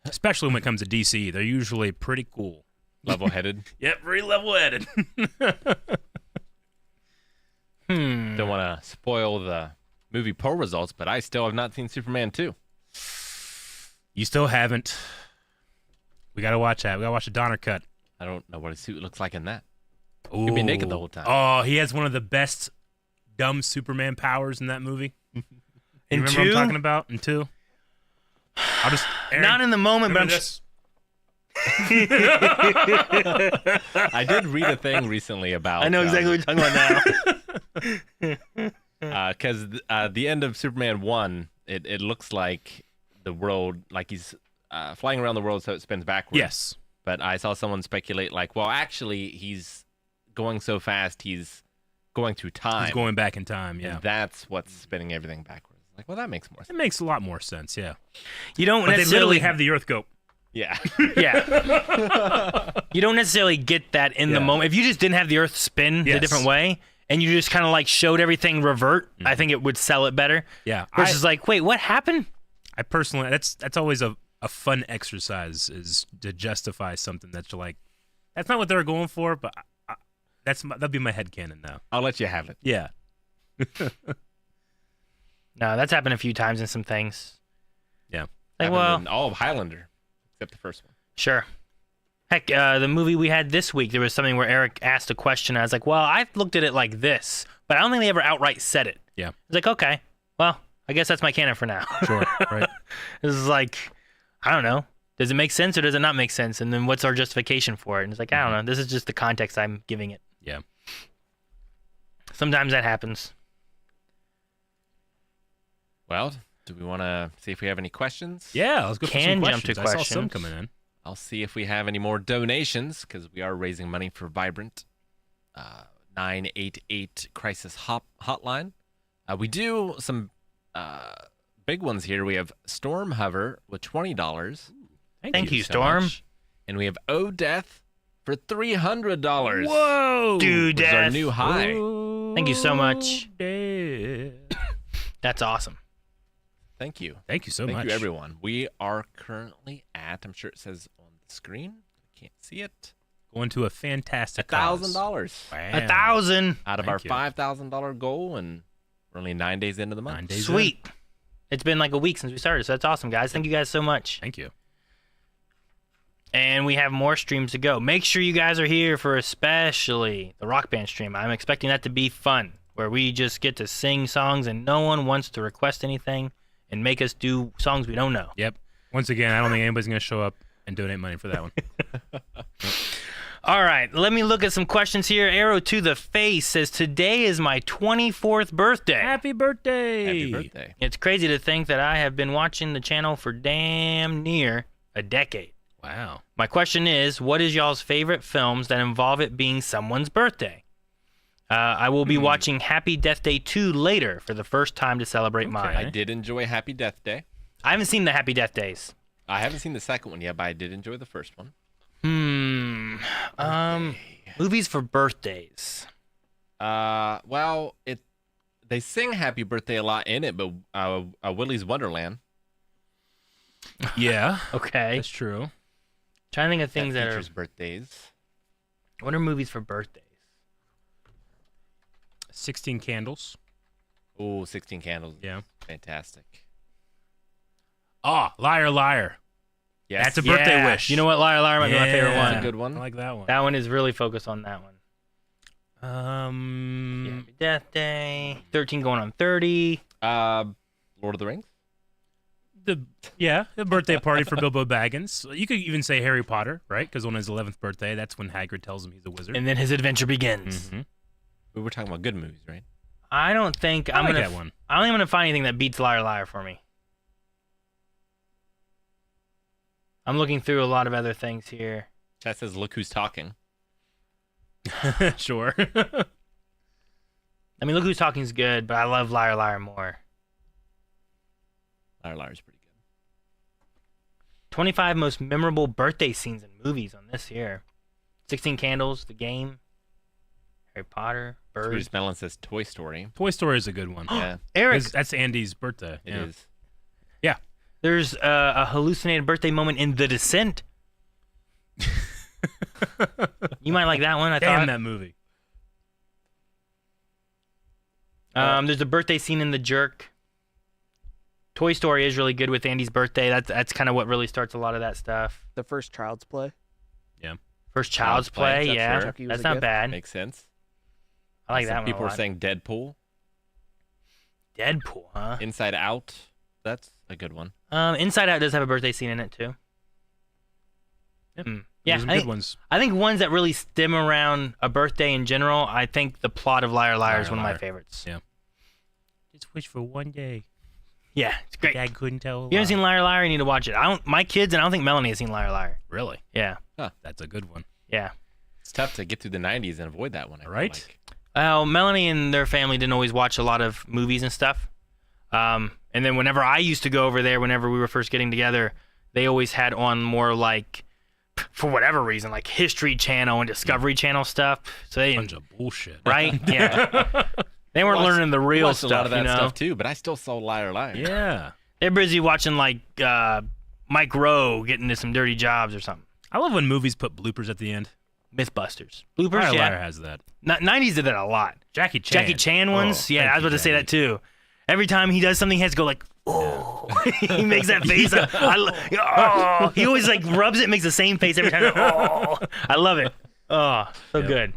Especially when it comes to DC. They're usually pretty cool. Level-headed. Yep, very level-headed. Don't want to spoil the movie poll results, but I still have not seen Superman 2. You still haven't. We got to watch that. We got to watch the Donner cut. I don't know what his suit looks like in that. Ooh. He'd be naked the whole time. Oh, he has one of the best dumb Superman powers in that movie. You In remember what 2? I'm talking about? In 2? I'll just... Aaron, Not in the moment, but I'm remember just... I did read a thing recently about... I know exactly what you're talking about now. Because the end of Superman 1, it looks like the world, like he's flying around the world so it spins backwards. Yes. But I saw someone speculate, like, well, actually, he's going so fast, he's going through time. He's going back in time, yeah. And that's what's spinning everything backwards. Like, well, that makes more It sense. makes a lot more sense, yeah. You don't But they necessarily literally have the Earth go... Yeah. Yeah. You don't necessarily get that in the moment. If you just didn't have the Earth spin a different way, and you just kind of like showed everything revert, I think it would sell it better. Yeah. Versus like, wait, what happened? I personally, that's always a fun exercise, is to justify something that's like, that's not what they're going for, but that'll be my headcanon now. I'll let you have it. Yeah. No, that's happened a few times in some things. Yeah. Like, Happened well, in all of Highlander, except the first one. sure. Heck, the movie we had this week, there was something where Eric asked a question. I was like, well, I looked at it like this, but I don't think they ever outright said it. Yeah. It's like, okay, well, I guess that's my canon for now. Sure. Right. This is like, I don't know. Does it make sense or does it not make sense? And then what's our justification for it? And it's like, I don't know. This is just the context I'm giving it. Yeah. Sometimes that happens. Well, do we want to see if we have any questions? Yeah. Let's go for Can some jump to questions. I saw some questions. coming in. I'll see if we have any more donations because we are raising money for Vibrant 988 Crisis Hotline. We do some big ones here. We have Storm Hover with $20. Thank you, so Storm. much. And we have O Death for $300. Whoa. Dude, Which is our Death. new high. Thank you so much. Death. That's awesome. Thank you. Thank you so much. Thank you, everyone. We are currently at, I'm sure it says on the screen. I can't see it. Going to a fantastic cause. $1,000 Wow. 1,000. out of Thank our you. $5,000 goal, and we're only 9 days into the month. 9 days. Sweet. It's been like a week since we started, so that's awesome, guys. Thank you guys so much. Thank you. And we have more streams to go. Make sure you guys are here for especially the Rock Band stream. I'm expecting that to be fun, where we just get to sing songs and no one wants to request anything and make us do songs we don't know. Yep. Once again, I don't think anybody's going to show up and donate money for that one. All right, let me look at some questions here. Arrow to the Face says, today is my 24th birthday. Happy birthday. Happy birthday. It's crazy to think that I have been watching the channel for damn near a decade. Wow. My question is, what is y'all's favorite films that involve it being someone's birthday? I will be watching Happy Death Day 2 later for the first time to celebrate mine. I did enjoy Happy Death Day. I haven't seen the Happy Death Days. I haven't seen the second one yet, but I did enjoy the first one. Movies for birthdays. Well, they sing Happy Birthday a lot in it, but Willy's Wonderland. Yeah. Okay. That's true. Trying to think of things that are. features birthdays. What are movies for birthdays? 16 Candles. Oh, 16 Candles. Yeah. Fantastic. Ah, Liar Liar. Yes. That's a birthday Yeah. wish. You know what? Liar Liar might be my favorite Yeah. one. That's a good one. I like that one. That one is really focused on that one. Um, Death Day. 13 going on 30. Lord of the Rings. the birthday party for Bilbo Baggins. You could even say Harry Potter, right? Because on his 11th birthday, that's when Hagrid tells him he's a wizard. And then his adventure begins. Mhm. We were talking about good movies, right? I don't think I I'm like gonna. that one. I don't think I'm gonna find anything that beats Liar Liar for me. I'm looking through a lot of other things here. Chat says, "Look who's talking." Sure. I mean, Look Who's Talking's good, but I love Liar Liar more. Liar Liar's pretty good. 25 most memorable birthday scenes in movies on this here. 16 Candles, The Game, Harry Potter, Bird. Bruce Mellon says Toy Story. Toy Story is a good one. Yeah, Eric, That's Andy's birthday. it is. Yeah. there's a hallucinated birthday moment in The Descent. You might like that one, I Damn thought. that movie. There's a birthday scene in The Jerk. Toy Story is really good with Andy's birthday. That's kind of what really starts a lot of that stuff. The first Child's Play. First Child's Play, that's yeah. fair. Chucky was That's a not gift. bad. Makes sense. I like Some that one people a are lot. saying Deadpool, Deadpool, huh? Inside Out. That's a good one. Inside Out does have a birthday scene in it too. Yep. Yeah, There's some I good think, ones. I think ones that really stem around a birthday in general. I think the plot of Liar Liar is Liar one of my Liar. favorites. Yeah. Just wish for one day. Yeah, it's great. Dad couldn't tell. If you haven't seen Liar Liar, you need to watch it. My kids, and I don't think Melanie has seen Liar Liar. Really? Yeah, That's a good one. yeah. It's tough to get through the 90s and avoid that one. I feel Right? like. Well, Melanie and their family didn't always watch a lot of movies and stuff. And then whenever I used to go over there, whenever we were first getting together, they always had on more like, for whatever reason, like History Channel and Discovery Channel stuff. So they Bunch didn't, of bullshit. right? Yeah. They weren't Watched- learning the I real watched stuff, a lot of that you know? stuff too, but I still saw Liar Liar. Yeah. They're busy watching like Mike Rowe getting into some dirty jobs or something. I love when movies put bloopers at the end. Mythbusters. Bloopers, Liar yeah. Liar has that. 90s did that a lot. Jackie Chan. Jackie Chan ones? Oh, Yeah, I was about to say that too. Every time he does something, he has to go like, oh. He makes that face. Oh. He always like rubs it and makes the same face every time. Oh. I love it. Oh, so good.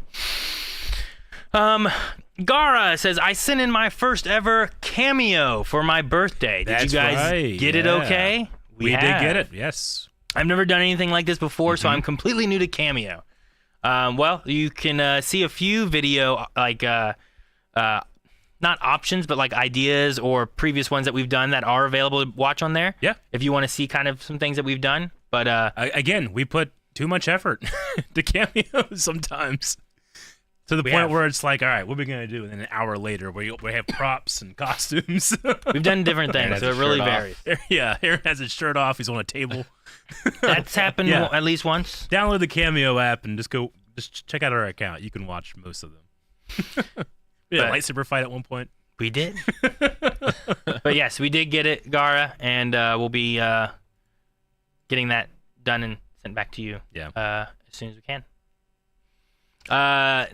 Gara says, I sent in my first ever cameo for my birthday. Did you guys get it okay? We did get it, yes. I've never done anything like this before, so I'm completely new to cameo. Well, you can see a few video, like, not options, but like ideas or previous ones that we've done that are available to watch on there. Yeah. If you want to see kind of some things that we've done. But again, we put too much effort to cameos sometimes. To the point where it's like, all right, what are we going to do? And then an hour later, we have props and costumes. We've done different things, so it really varies. Yeah, Aaron has his shirt off. He's on a table. That's happened at least once. Download the Cameo app and just check out our account. You can watch most of them. We had a lightsaber fight at one point. We did. But yes, we did get it, Gara, and we'll be getting that done and sent back to you as soon as we can.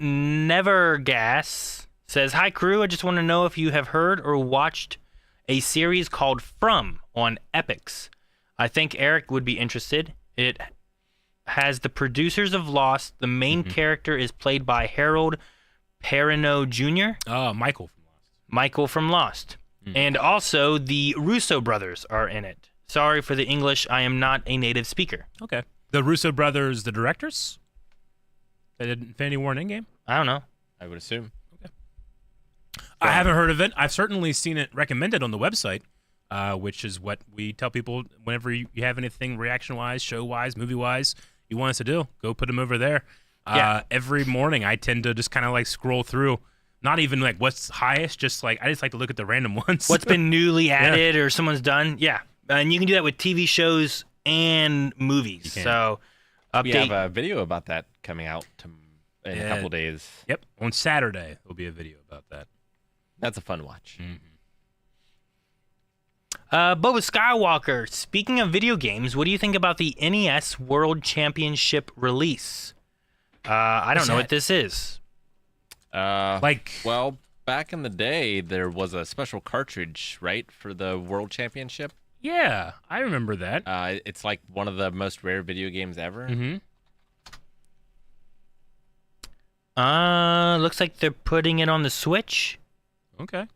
Nevergas says, hi crew, I just want to know if you have heard or watched a series called From on Epix. I think Eric would be interested. It has the producers of Lost. The main character is played by Harold Perrineau Jr. Michael from Lost. Michael from Lost. And also the Russo brothers are in it. Sorry for the English, I am not a native speaker. Okay. The Russo brothers, the directors? They did Infinity War and Endgame? I don't know. I would assume. Okay. I haven't heard of it. I've certainly seen it recommended on the website, which is what we tell people whenever you have anything reaction-wise, show-wise, movie-wise you want us to do. Go put them over there. Every morning I tend to just kind of like scroll through, not even like what's highest, just like I just like to look at the random ones. What's been newly added or someone's done. Yeah. And you can do that with TV shows and movies. So update. We have a video about that coming out in a couple days. Yep. On Saturday there'll be a video about that. That's a fun watch. Boba Skywalker, speaking of video games, what do you think about the NES World Championship release? I don't know what this is. Well, back in the day, there was a special cartridge, right, for the World Championship. Yeah, I remember that. It's like one of the most rare video games ever. Looks like they're putting it on the Switch. Okay.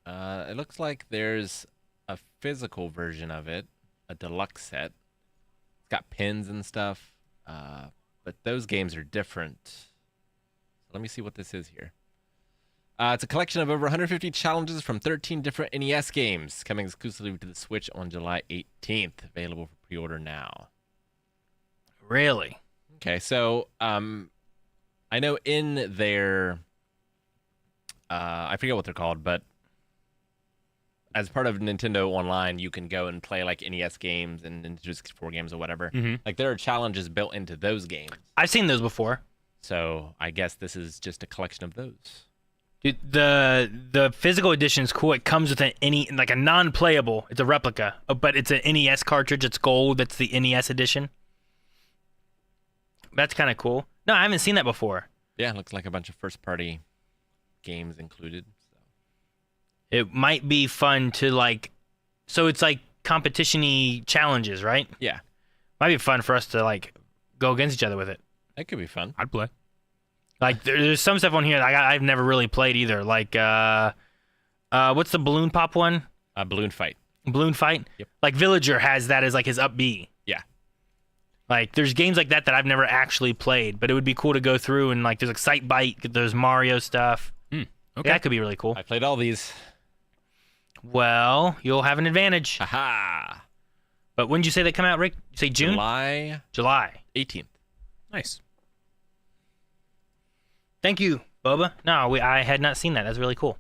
It looks like there's a physical version of it, a deluxe set. It's got pins and stuff, but those games are different. Let me see what this is here. It's a collection of over 150 challenges from 13 different NES games, coming exclusively to the Switch on July 18th. Available for pre-order now. Really? Okay, so I know in their, I forget what they're called, but as part of Nintendo Online, you can go and play like NES games and Nintendo 64 games or whatever. Like there are challenges built into those games. I've seen those before. So I guess this is just a collection of those. Dude, the physical edition is cool. It comes with a non-playable. It's a replica, but it's an NES cartridge. It's gold. That's the NES edition. That's kind of cool. No, I haven't seen that before. Yeah, it looks like a bunch of first-party games included. So. It might be fun to like. So it's like competition-y challenges, right? Yeah. Might be fun for us to like go against each other with it. That could be fun. I'd play. Like there's some stuff on here that I've never really played either. Like what's the balloon pop one? Balloon Fight. Balloon Fight. Yep. Like Villager has that as like his up B. Yeah. Like there's games like that I've never actually played, but it would be cool to go through and like there's like Sight Bite, there's Mario stuff. Okay. Yeah, that could be really cool. I played all these. Well, you'll have an advantage. Aha. But when did you say they come out, Rick? You say June? July 18th. Nice. Thank you, Boba. No, I had not seen that. That's really cool.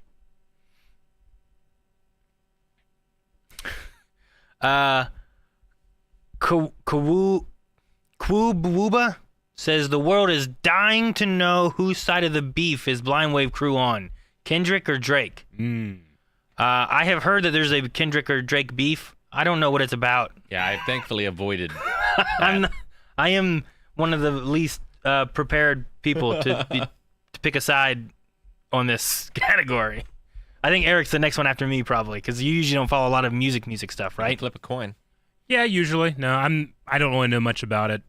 Kwubwuba says the world is dying to know whose side of the beef is Blind Wave crew on, Kendrick or Drake. I have heard that there's a Kendrick or Drake beef. I don't know what it's about. Yeah, I thankfully avoided. I am one of the least prepared people to pick a side on this category. I think Eric's the next one after me probably, because you usually don't follow a lot of music stuff, right? Flip a coin. Yeah, usually. No, I don't really know much about it.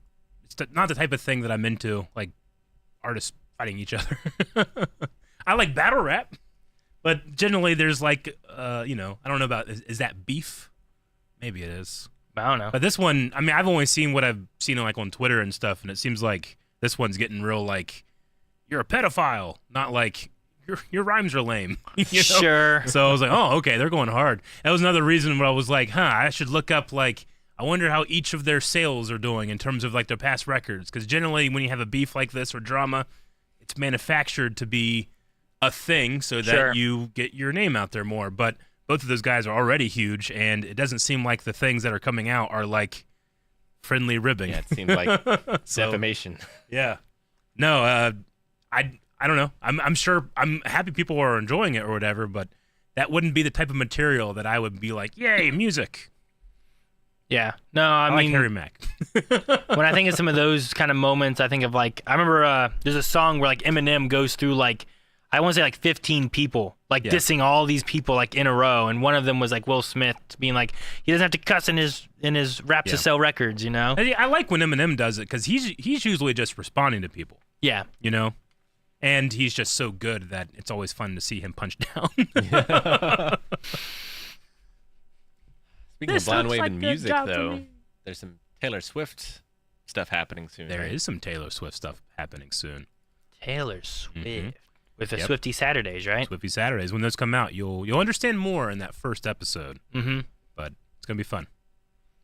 It's not the type of thing that I'm into, like artists fighting each other. I like battle rap, but generally there's like, I don't know about, is that beef? Maybe it is. I don't know. But this one, I mean, I've only seen what I've seen like on Twitter and stuff, and it seems like this one's getting real like, you're a pedophile, not like, your rhymes are lame. You know? Sure. So I was like, oh, okay, they're going hard. That was another reason where I was like, I should look up, like, I wonder how each of their sales are doing in terms of, like, their past records. Because generally when you have a beef like this or drama, it's manufactured to be a thing so that you get your name out there more. But both of those guys are already huge, and it doesn't seem like the things that are coming out are, like, friendly ribbing. Yeah, it seems like defamation. Yeah. No, I don't know. I'm sure. I'm happy people are enjoying it or whatever, but that wouldn't be the type of material that I would be like, yay, music. Yeah. No, I like mean, Harry Mack. when I think of some of those kind of moments, I think of like, I remember there's a song where like Eminem goes through like, I want to say like 15 people, like dissing all these people like in a row, and one of them was like Will Smith being like, he doesn't have to cuss in his raps to sell records, you know? I like when Eminem does it because he's usually just responding to people. Yeah. You know. And he's just so good that it's always fun to see him punch down. Speaking of Blind Wave and music, though, there's some Taylor Swift stuff happening soon. There is some Taylor Swift stuff happening soon. Taylor Swift. Mm-hmm. With the Swifty Saturdays, right? Swifty Saturdays. When those come out, you'll understand more in that first episode. Mm-hmm. But it's going to be fun.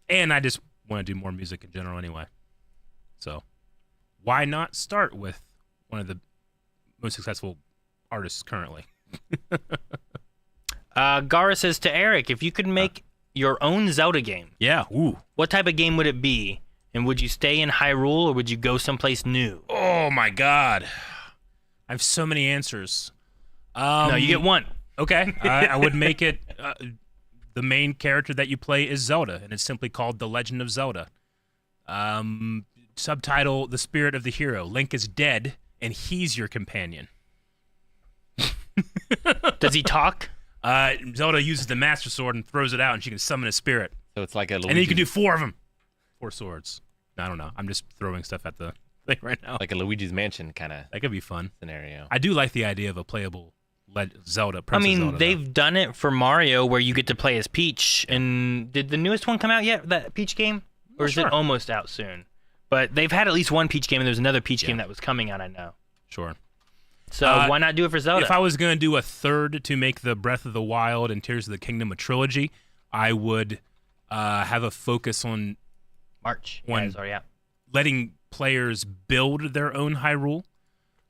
And I just want to do more music in general anyway. So why not start with one of the most successful artists currently? Gara says to Eric, if you could make your own Zelda game, what type of game would it be? And would you stay in Hyrule or would you go someplace new? Oh my God, I have so many answers. No, you get one. Okay, I would make it. The main character that you play is Zelda, and it's simply called The Legend of Zelda. Subtitle: The Spirit of the Hero. Link is dead, and he's your companion. Does he talk? Zelda uses the Master Sword and throws it out, and she can summon a spirit. So it's like a Luigi. And then you can do 4 of them. 4 swords. I don't know. I'm just throwing stuff at the thing right now. Like a Luigi's Mansion kind of. That could be fun. Scenario. I do like the idea of a playable Zelda. Zelda, they've done it for Mario where you get to play as Peach. And did the newest one come out yet, that Peach game? Or is it almost out soon? But they've had at least one Peach game, and there's another Peach game that was coming out, I know. Sure. So why not do it for Zelda? If I was going to do a third to make the Breath of the Wild and Tears of the Kingdom a trilogy, I would have a focus on letting players build their own Hyrule.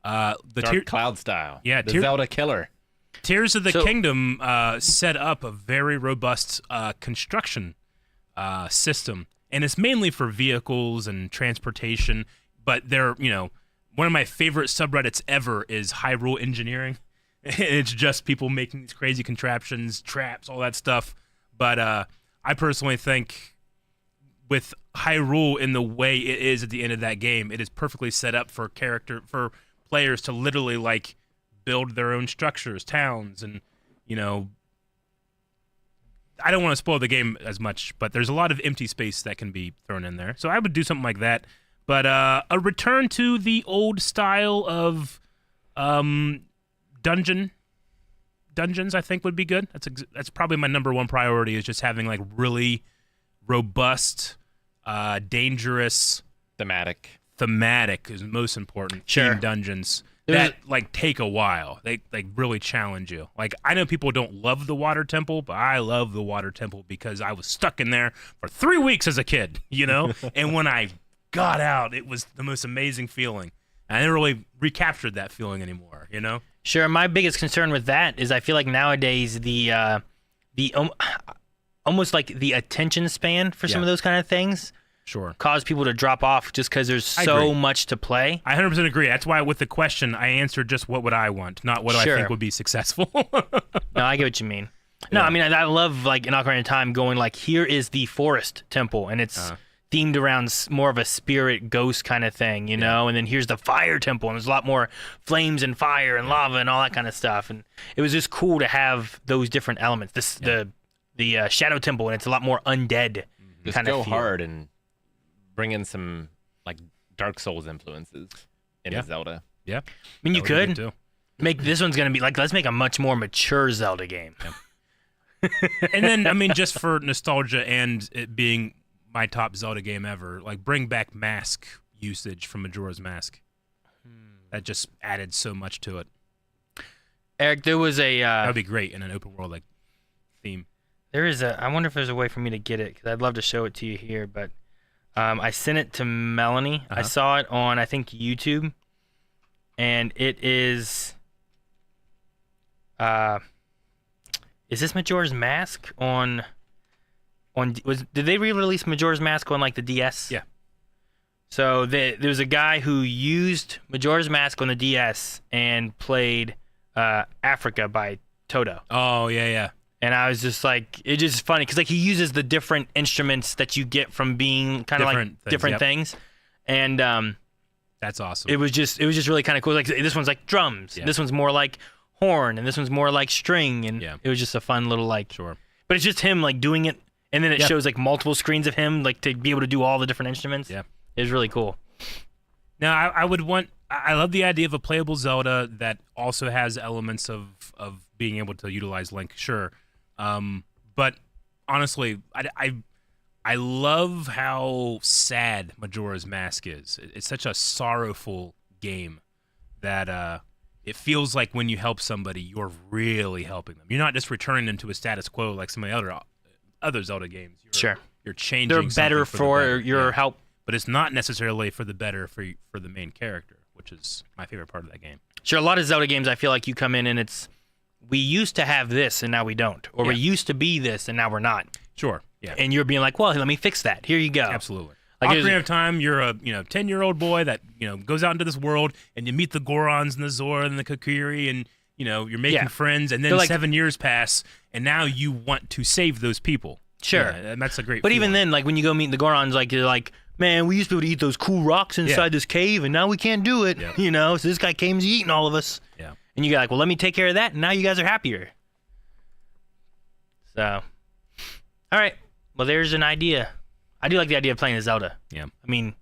Dark Cloud style. Yeah, the Zelda killer. Tears of the Kingdom set up a very robust construction system, and it's mainly for vehicles and transportation. But they're, one of my favorite subreddits ever is Hyrule Engineering. It's just people making these crazy contraptions, traps, all that stuff. But I personally think with Hyrule in the way it is at the end of that game, it is perfectly set up for players to literally like build their own structures, towns, and I don't want to spoil the game as much, but there's a lot of empty space that can be thrown in there. So I would do something like that. But a return to the old style of dungeons, I think, would be good. That's probably my number one priority, is just having like really robust, dangerous, thematic is most important. Themed dungeons that like take a while. They like really challenge you. Like, I know people don't love the Water Temple, but I love the Water Temple because I was stuck in there for 3 weeks as a kid, and when I got out, it was the most amazing feeling. And I never really recaptured that feeling anymore, Sure. My biggest concern with that is I feel like nowadays the almost like the attention span for some of those kind of things cause people to drop off just because there's so much to play. I 100% agree. That's why with the question, I answered just what would I want, not what do I think would be successful. No, I get what you mean. No, I mean, I love like in Ocarina of Time going like, here is the forest temple, and it's themed around more of a spirit ghost kind of thing, you know. And then here's the fire temple, and there's a lot more flames and fire and lava and all that kind of stuff. And it was just cool to have those different elements. The shadow temple, and it's a lot more undead Just kind go of feel. hard and bring in some like Dark Souls influences in Zelda. Yeah. I mean, you That would be could good, too. make this one's gonna be like, let's make a much more mature Zelda game. And then, I mean, just for nostalgia and it being my top Zelda game ever, like bring back mask usage from Majora's Mask. That just added so much to it. Eric, there was a That would be great in an open world like theme. I wonder if there's a way for me to get it, because I'd love to show it to you here, but I sent it to Melanie. I saw it on, I think, YouTube, and it is this Majora's Mask on did they re-release Majora's Mask on like the DS? Yeah. So there was a guy who used Majora's Mask on the DS and played Africa by Toto. Oh, yeah. And I was just like, it's just funny because like he uses the different instruments that you get from being kind of like different things, and That's awesome. it was just really kind of cool. Like this one's like drums, this one's more like horn, and this one's more like string, and it was just a fun little like. Sure. But it's just him like doing it, and then it shows like multiple screens of him like to be able to do all the different instruments. Yeah. It was really cool. Now, I love the idea of a playable Zelda that also has elements of being able to utilize Link, sure. But honestly, I love how sad Majora's Mask is. It's such a sorrowful game that it feels like when you help somebody, you're really helping them. You're not just returning them to a status quo like some of the other Zelda games. You're changing. They're better for your help. But it's not necessarily for the better for the main character, which is my favorite part of that game. Sure, a lot of Zelda games, I feel like you come in and it's, we used to have this and now we don't, or we used to be this and now we're not. Sure. Yeah. And you're being like, well, let me fix that. Here you go. Absolutely. Like Ocarina of Time, you're a 10-year-old boy that goes out into this world, and you meet the Gorons and the Zora and the Kokiri, and you're making friends, and then like, 7 years pass, and now you want to save those people. Sure. Yeah, and that's a great. But even feeling. then, like when you go meet the Gorons, like you're like, man, we used to be able to eat those cool rocks inside this cave, and now we can't do it. Yeah. So this guy came and eating all of us. Yeah. And you go like, well, let me take care of that, and now you guys are happier. So, all right. Well, there's an idea. I do like the idea of playing a Zelda. Yeah. I mean,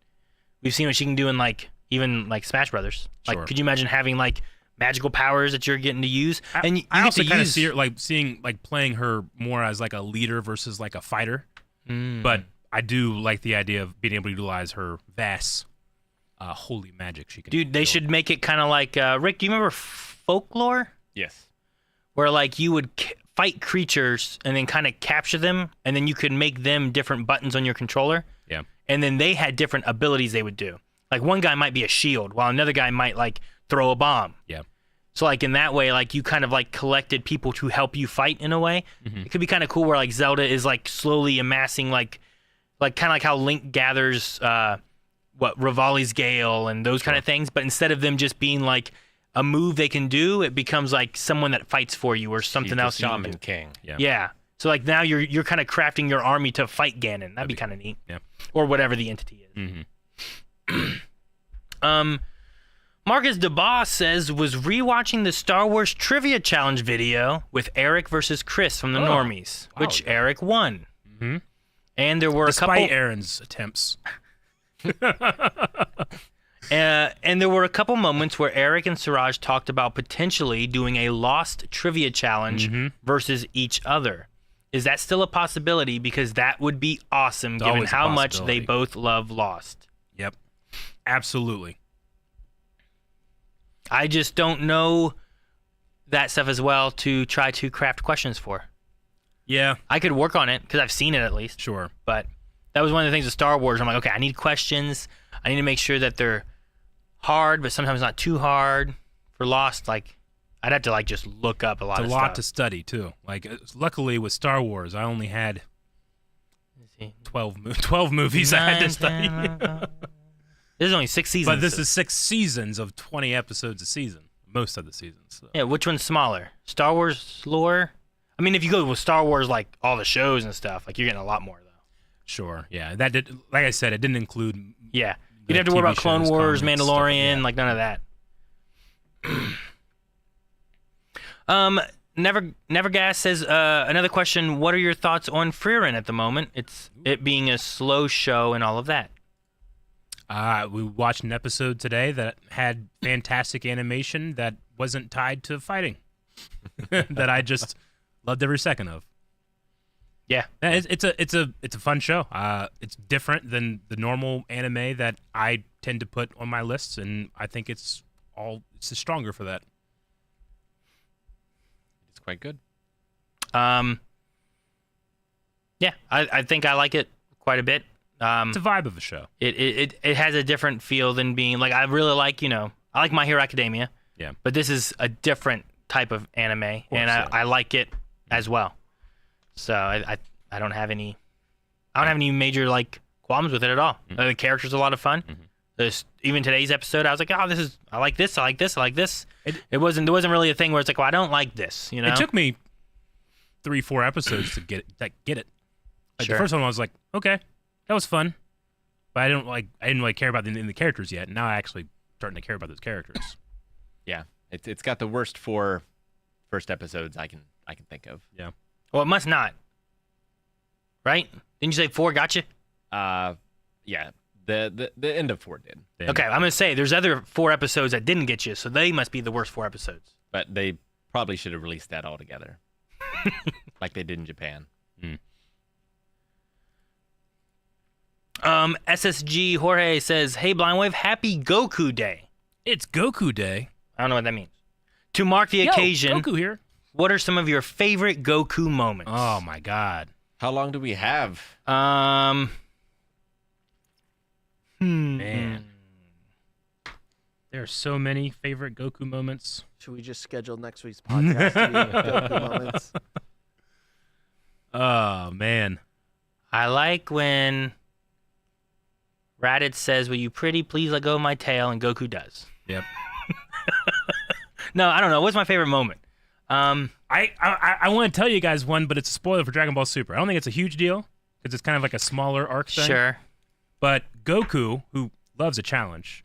we've seen what she can do in like even like Smash Brothers. Like, Sure. could you imagine having like magical powers that you're getting to use? And you I get also to kind of use see her playing her more as like a leader versus like a fighter. But I do like the idea of being able to utilize her vast holy magic she can. Dude, they should make it kind of like Rick. Do you remember Folklore? Yes. Where like you would fight creatures and then kind of capture them, and then you could make them different buttons on your controller. Yeah. And then they had different abilities they would do. Like one guy might be a shield, while another guy might like throw a bomb. Yeah. So like in that way, like you kind of like collected people to help you fight in a way. It could be kind of cool where like Zelda is like slowly amassing like kind of like how Link gathers Rivali's Gale and those kind of things, but instead of them just being like a move they can do, it becomes like someone that fights for you or something else. Shaman you can do. King. Yeah. So like now you're kind of crafting your army to fight Ganon. That'd be kind of neat. Yeah. Or whatever the entity is. Marcus DeBoss says was rewatching the Star Wars Trivia Challenge video with Eric versus Chris from the Normies, which Eric won. And there were Despite a couple Aaron's attempts. and there were a couple moments where Eric and Siraj talked about potentially doing a Lost Trivia Challenge versus each other. Is that still a possibility? Because that would be awesome, given always a how much they possibility. both love Lost. Yep. Absolutely. I just don't know that stuff as well to try to craft questions for. Yeah. I could work on it because I've seen it at least. Sure. But that was one of the things with Star Wars. I'm like, okay, I need questions. I need to make sure that they're hard, but sometimes not too hard. For Lost, like, I'd have to like just look up a lot It's of a lot stuff. to study too. Like, luckily with Star Wars, I only had 12 movies I had to study. There's only 6 seasons. But this is 6 seasons of 20 episodes a season, most of the seasons. So. Yeah, which one's smaller? Star Wars lore? I mean, if you go with Star Wars, like all the shows and stuff, like you're getting a lot more though. Sure. Yeah. That did. Like I said, it didn't include. Yeah. the You'd have to worry TV about Clone shows, Wars, comics, stuff, Mandalorian, yeah. like none of that. Nevergas says another question. What are your thoughts on Frieren at the moment? It being a slow show and all of that. We watched an episode today that had fantastic animation that wasn't tied to fighting. That I just loved every second of. Yeah. It's a fun show. It's different than the normal anime that I tend to put on my lists, and I think it's stronger for that. It's quite good. Yeah, I think I like it quite a bit. It's a vibe of a show. It has a different feel than being like I really like I like My Hero Academia. Yeah. But this is a different type of anime, and yeah. I like it as well. So I don't have any major like qualms with it at all. Mm-hmm. The character's a lot of fun. Even today's episode, I was like, I like this, I like this, I like this. There wasn't really a thing where it's like, well, I don't like this. It took me 3-4 episodes to get it. Like Sure. The first one I was like, okay, that was fun, but I didn't really care about the characters yet. Now I actually starting to care about those characters. Yeah, it's got the worst 4 first episodes I can think of. Yeah. Well, it must not. Right? Didn't you say 4 got you? Yeah. The end of 4 did, Okay, I'm gonna say there's other 4 episodes that didn't get you, so they must be the worst 4 episodes. but they probably should have released that all together, like they did in Japan. SSG Jorge says, "Hey Blindwave, happy Goku Day." It's Goku Day. I don't know what that means. To mark the occasion, Goku here. what are some of your favorite Goku moments? Oh my God. How long do we have? Man. There are so many favorite Goku moments. Should we just schedule next week's podcast to be Goku moments? Oh man. I like when Raditz says, "Will you pretty please let go of my tail?" and Goku does. Yep. No, I don't know. What's my favorite moment? I want to tell you guys one, but it's a spoiler for Dragon Ball Super. I don't think it's a huge deal because it's kind of like a smaller arc thing. Sure. But Goku, who loves a challenge,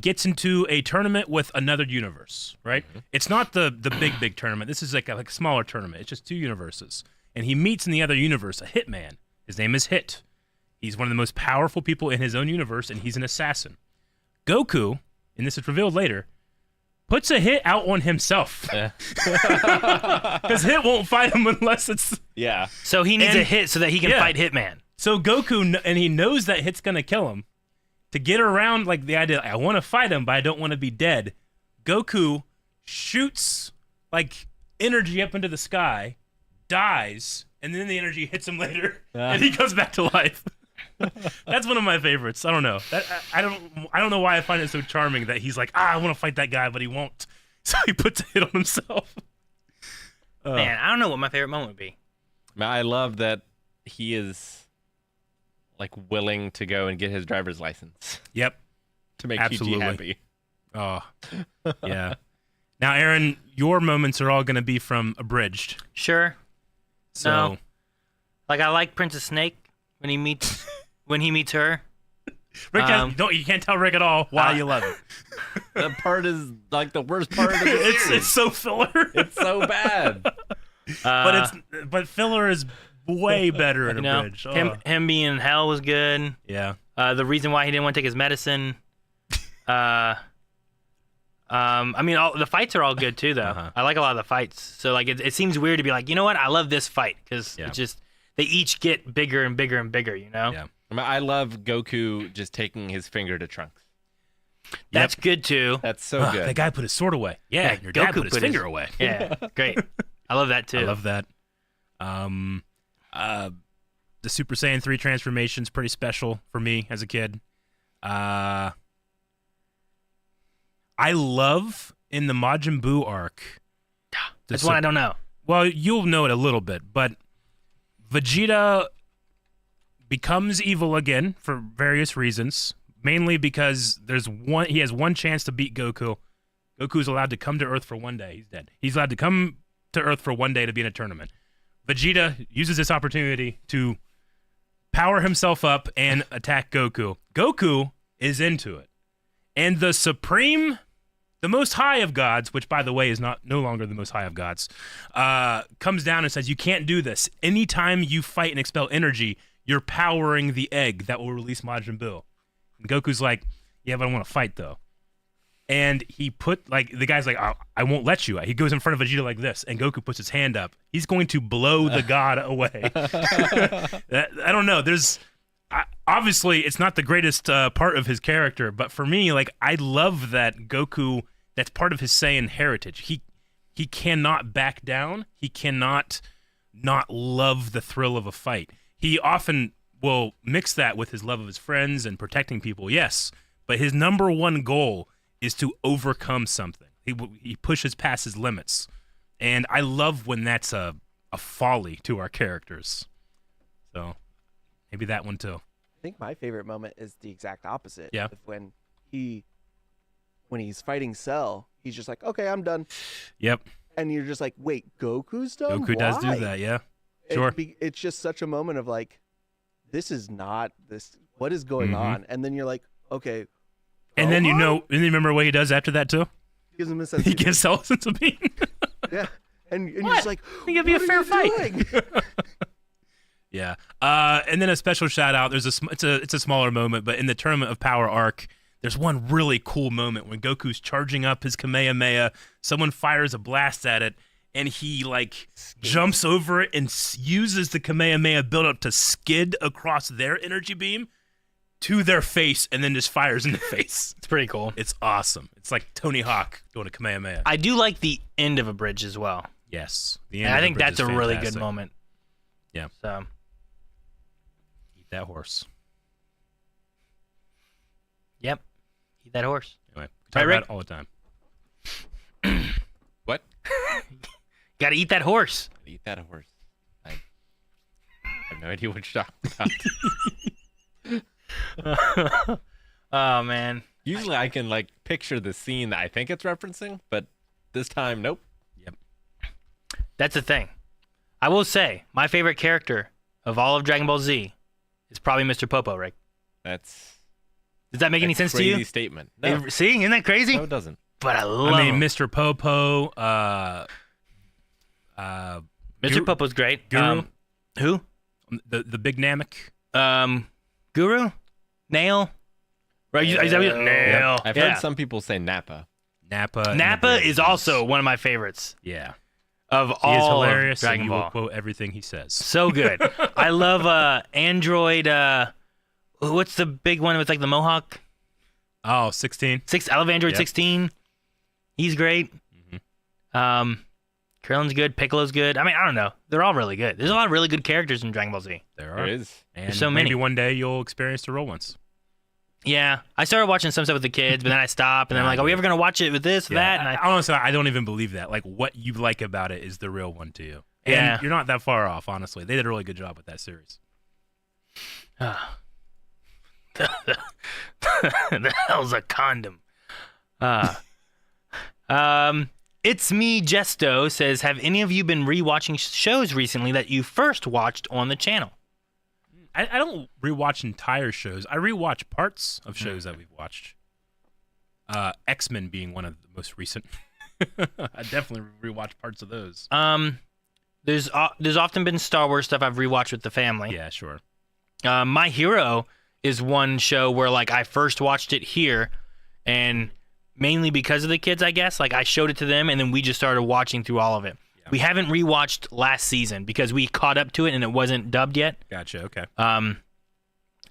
gets into a tournament with another universe, right? Mm-hmm. It's not the big tournament. This is like a smaller tournament. It's just 2 universes. And he meets in the other universe a hitman. His name is Hit. He's one of the most powerful people in his own universe, and he's an assassin. Goku, and this is revealed later, puts a hit out on himself. Because Hit won't fight him unless it's... Yeah. So he needs a hit so that he can fight Hitman. So Goku, and he knows that Hit's going to kill him. To get around like the idea, I want to fight him, but I don't want to be dead. Goku shoots like energy up into the sky, dies, and then the energy hits him later, and he comes back to life. That's one of my favorites. I don't know. I don't know why I find it so charming that he's like, I want to fight that guy, but he won't. So he puts a hit on himself. Man, I don't know what my favorite moment would be. I love that he is like willing to go and get his driver's license Yep. to make Absolutely. Chi-Chi happy. Oh, yeah. Now, Aaron, your moments are all going to be from Abridged. Sure. So, No. Like I like Princess Snake when he meets her. Rick, you can't tell Rick at all why you love it. That part is like the worst part of the series. It's so filler. It's so bad. But filler is way better in Abridged. Him being in hell was good. Yeah. The reason why he didn't want to take his medicine. I mean, the fights are all good too, though. Uh-huh. I like a lot of the fights. So like, it seems weird to be like, you know what? I love this fight because it just they each get bigger and bigger and bigger. You know? Yeah. I love Goku just taking his finger to Trunks. That's good too. That's so good. That guy put his sword away. Yeah, your dad put his finger away. Yeah, great. I love that too. I love that. The Super Saiyan 3 transformation's pretty special for me as a kid. I love in the Majin Buu arc. That's one I don't know. Well, you'll know it a little bit, but Vegeta becomes evil again for various reasons, mainly because he has one chance to beat Goku. Goku's allowed to come to Earth for one day. He's dead. He's allowed to come to Earth for one day to be in a tournament. Vegeta uses this opportunity to power himself up and attack Goku. Goku is into it. And the most high of gods, which by the way is no longer the most high of gods, comes down and says, you can't do this. Anytime you fight and expel energy, you're powering the egg that will release Majin Buu. And Goku's like, yeah, but I want to fight though. And he the guy's like, I won't let you. He goes in front of Vegeta like this, and Goku puts his hand up. He's going to blow the god away. I don't know. Obviously, it's not the greatest part of his character, but for me, like, I love that Goku, that's part of his Saiyan heritage. He cannot back down. He cannot not love the thrill of a fight. He often will mix that with his love of his friends and protecting people, yes, but his number one goal is to overcome something. He pushes past his limits. And I love when that's a folly to our characters. So maybe that one too. I think my favorite moment is the exact opposite. Yeah. When he's fighting Cell, he's just like, okay, I'm done. Yep. And you're just like, wait, Goku's done? Goku does do Why? that, yeah. Sure. It's just such a moment of like, this is not this. What is going on? And then you're like, okay. And then and you remember what he does after that too? Gives him a sense. He gives Cell a sense of being. Yeah. And you're What? just like, I think it'd be a what fair are you fight. doing? Yeah. And then a special shout out. It's a smaller moment, but in the Tournament of Power arc, there's one really cool moment when Goku's charging up his Kamehameha. Someone fires a blast at it, and he like jumps over it and uses the Kamehameha build-up to skid across their energy beam to their face, and then just fires in the face. It's pretty cool. It's awesome. It's like Tony Hawk doing a Kamehameha. I do like the end of a bridge as well. Yes. And I think that's a really good moment. Yeah. So Eat that horse. Yep. Eat that horse. Anyway, we talk Right, about Rick? it all the time. What? Gotta eat that horse. Eat that horse. I have no idea what you're talking about. Oh man. Usually I can like picture the scene that I think it's referencing, but this time, nope. Yep. That's the thing. I will say, my favorite character of all of Dragon Ball Z is probably Mr. Popo, Rick. That's Does that make any sense to crazy you? statement. No, See, isn't that crazy? no, it doesn't. But I love I mean, him. Mr. Popo, Mr. Popo's great. Guru? Who? the Big Namek. Guru? Nail? Right? Is that what you- Nail. I've Yeah. heard some people say Nappa. Nappa. and Nappa the is Braves. also one of my favorites Yeah. of He is all hilarious, of Dragon and you will Ball. quote everything he says. So good. I love Android. What's the big one with like the mohawk? Oh, 16. I love Android Yep. 16. He's great. Krillin's good. Piccolo's good. I mean, I don't know. They're all really good. There's a lot of really good characters in Dragon Ball Z. There are. There is. And so maybe many. one day you'll experience the role once. Yeah, I started watching some stuff with the kids, but then I stopped, and then I'm like, are we ever gonna watch it with this, or that? And I honestly, I don't even believe that. Like, what you like about it is the real one to you. And Yeah. you're not that far off, honestly. They did a really good job with that series. The hell's a condom? It's me, Jesto says, have any of you been rewatching shows recently that you first watched on the channel? I don't rewatch entire shows. I rewatch parts of shows that we've watched. X-Men being one of the most recent. I definitely rewatch parts of those. There's often been Star Wars stuff I've rewatched with the family. Yeah, sure. My Hero is one show where like I first watched it here, and mainly because of the kids, I guess. Like I showed it to them, and then we just started watching through all of it. Yeah. We haven't rewatched last season because we caught up to it and it wasn't dubbed yet. Gotcha. Okay. And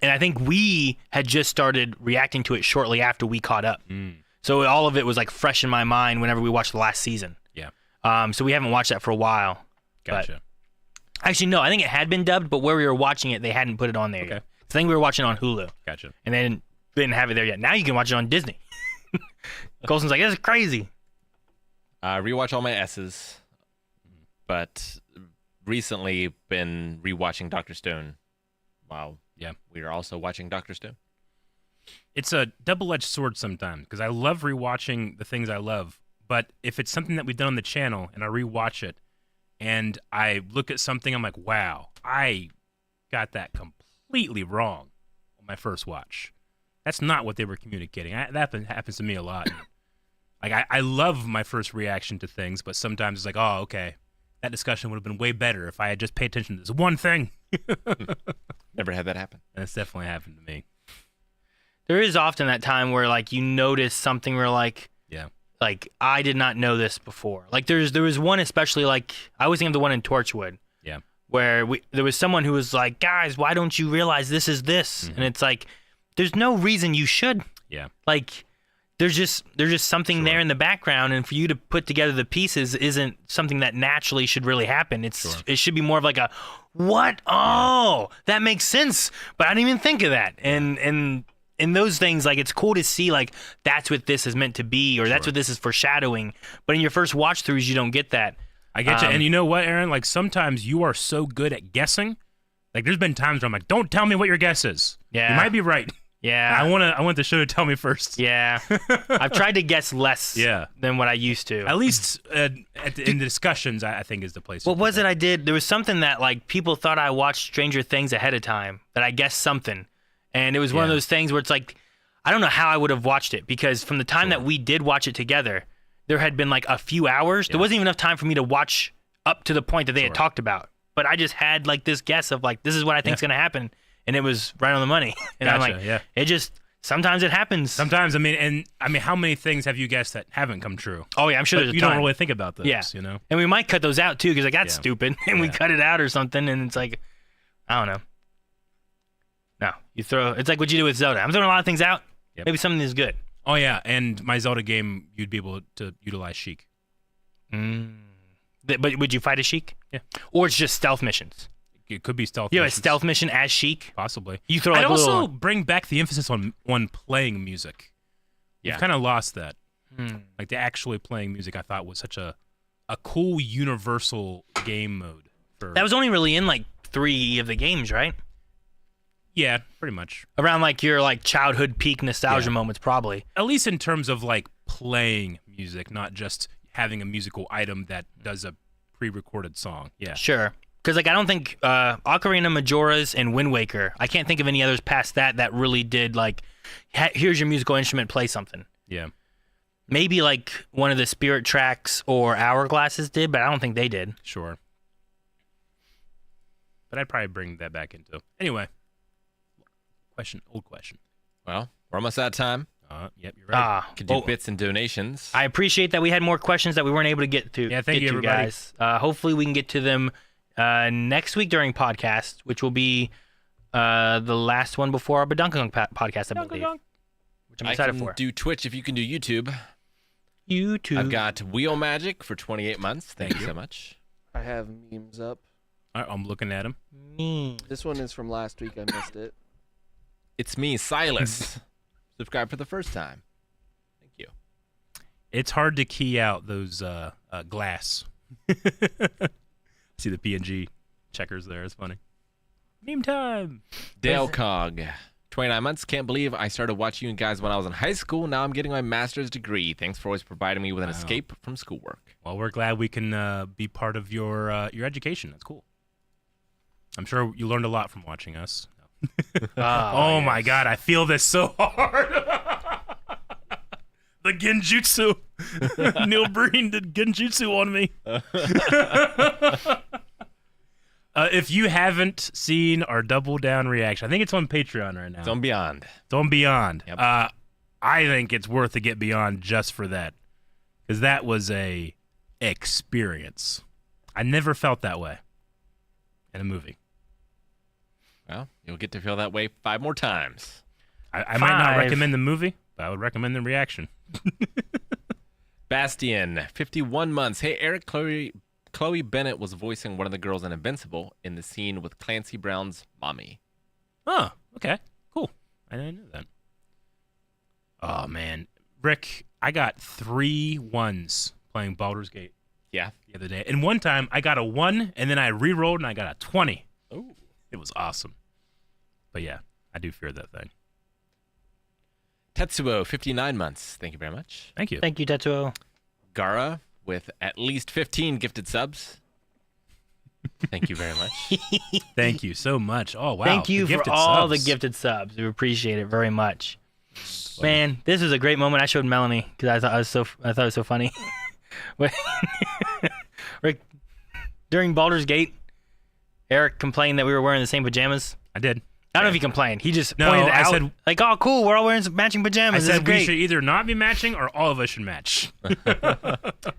I think we had just started reacting to it shortly after we caught up. So all of it was like fresh in my mind whenever we watched the last season. Yeah. So we haven't watched that for a while. Gotcha. But actually, no, I think it had been dubbed, but where we were watching it, they hadn't put it on there yet. I think we were watching it on Hulu. Gotcha. And they didn't have it there yet. Now you can watch it on Disney. Colson's like, this is crazy. Rewatch all my S's, but recently been rewatching Dr. Stone. Wow. Yeah. We are also watching Dr. Stone. It's a double-edged sword sometimes because I love rewatching the things I love, but if it's something that we've done on the channel and I rewatch it and I look at something, I'm like, wow, I got that completely wrong on my first watch. That's not what they were communicating. That happens to me a lot. Like, I love my first reaction to things, but sometimes it's like, oh, okay, that discussion would have been way better if I had just paid attention to this one thing. Never had that happen. That's definitely happened to me. There is often that time where like you notice something where like, Yeah. like I did not know this before. Like there was one especially like I always think of the one in Torchwood. Yeah. Where there was someone who was like, guys, why don't you realize this is this? Mm-hmm. And it's like, there's no reason you should. Yeah. Like there's just something Sure. there in the background, and for you to put together the pieces isn't something that naturally should really happen. It should be more of like a what? Oh, that makes sense. But I didn't even think of that. And in those things, like it's cool to see like that's what this is meant to be, or that's what this is foreshadowing. But in your first watch throughs, you don't get that. I get you. And you know what, Aaron? Like sometimes you are so good at guessing. Like there's been times where I'm like, don't tell me what your guess is. Yeah. You might be right. Yeah. I want the show to tell me first. Yeah. I've tried to guess less Yeah. than what I used to. At least in the discussions, I think is the place. What was it I did? There was something that like people thought I watched Stranger Things ahead of time, that I guessed something. And it was one of Yeah. those things where it's like, I don't know how I would have watched it, because from the time that we did watch it together, there had been like a few hours. There wasn't even enough time for me to watch up to the point that they had talked about. But I just had like this guess of like, this is what I think is going to happen. And it was right on the money. And I'm Gotcha, like, yeah. it just, sometimes it happens. Sometimes, I mean, how many things have you guessed that haven't come true? Oh yeah, I'm sure But there's a you ton. don't really think about those, Yeah. you know? And we might cut those out too, because like that's Yeah. stupid, and we Yeah. cut it out or something, and it's like, I don't know. No, it's like what you do with Zelda. I'm throwing a lot of things out. Yep. Maybe something is good. Oh, yeah, and my Zelda game, you'd be able to utilize Sheik. But would you fight a Sheik? Yeah. Or it's just stealth missions? It could be stealth You have a missions. stealth mission as Sheik? Possibly. You throw like I'd a also little... bring back the emphasis on playing music. Yeah. You've kind of lost that. Like the actually playing music, I thought was such a cool universal game mode. That was only really in like 3 of the games, right? Yeah, pretty much. Around like your like childhood peak nostalgia moments, probably. At least in terms of like playing music, not just having a musical item that does a pre-recorded song. Yeah. Sure. Because like I don't think Ocarina, Majora's, and Wind Waker, I can't think of any others past that really did like, here's your musical instrument, play something. Yeah. Maybe like one of the Spirit Tracks or Hourglasses did, but I don't think they did. Sure. But I'd probably bring that back into. Anyway. Old question. Well, we're almost out of time. Yep, you're right. Could do bits and donations. I apprate that we had more questions that we weren't able to get to. Yeah, thank you, everybody. Guys. Hopefully we can get to them next week during podcast, which will be the last one before our Badunkunk podcast, I believe. Which I'm excited for. I can do Twitch if you can do YouTube. YouTube. I've got Wheel Magic for 28 months. Thank you so much. I have memes up. All right, I'm looking at him. This one is from last week. I missed it. It's me, Silas. Subscribe for the first time. Thank you. It's hard to key out those glass. See the PNG checkers there. It's funny. Meme time. Dale Cog. 29 months. Can't believe I started watching you guys when I was in high school. Now I'm getting my master's degree. Thanks for always providing me with an escape from schoolwork. Well, we're glad we can be part of your education. That's cool. I'm sure you learned a lot from watching us. Oh my God, I feel this so hard. The genjutsu. Neil Breen did genjutsu on me. If you haven't seen our Double Down reaction, I think it's on Patreon right now. It's on Beyond. It's on Beyond. Yep. I think it's worth to get Beyond just for that, because that was a experience. I never felt that way in a movie. Well, you'll get to feel that way 5 more times. I might not recommend the movie, but I would recommend the reaction. Bastian, 51 months. Hey, Eric, Chloe Bennett was voicing one of the girls in Invincible in the scene with Clancy Brown's mommy. Oh, okay. Cool. I didn't know that. Oh, man. Rick, I got 3 1s playing Baldur's Gate Yeah. the other day. And one time, I got a 1, and then I re-rolled, and I got a 20. Oh. It was awesome. But yeah, I do fear that thing. Tetsuo, 59 months. Thank you very much. Thank you. Thank you, Tetsuo. Gara with at least 15 gifted subs. Thank you very much. Thank you so much. Oh wow! Thank you the for gifted all subs. the gifted subs. We appreciate it very much. Man, this was a great moment. I showed Melanie because I thought it was so funny. Rick, during Baldur's Gate, Eric complained that we were wearing the same pajamas. I did. I don't know if he complained. He just No, pointed I out, said- like, "Oh, cool, we're all wearing some matching I pajamas. This is said we great." should either not be matching or all of us should match.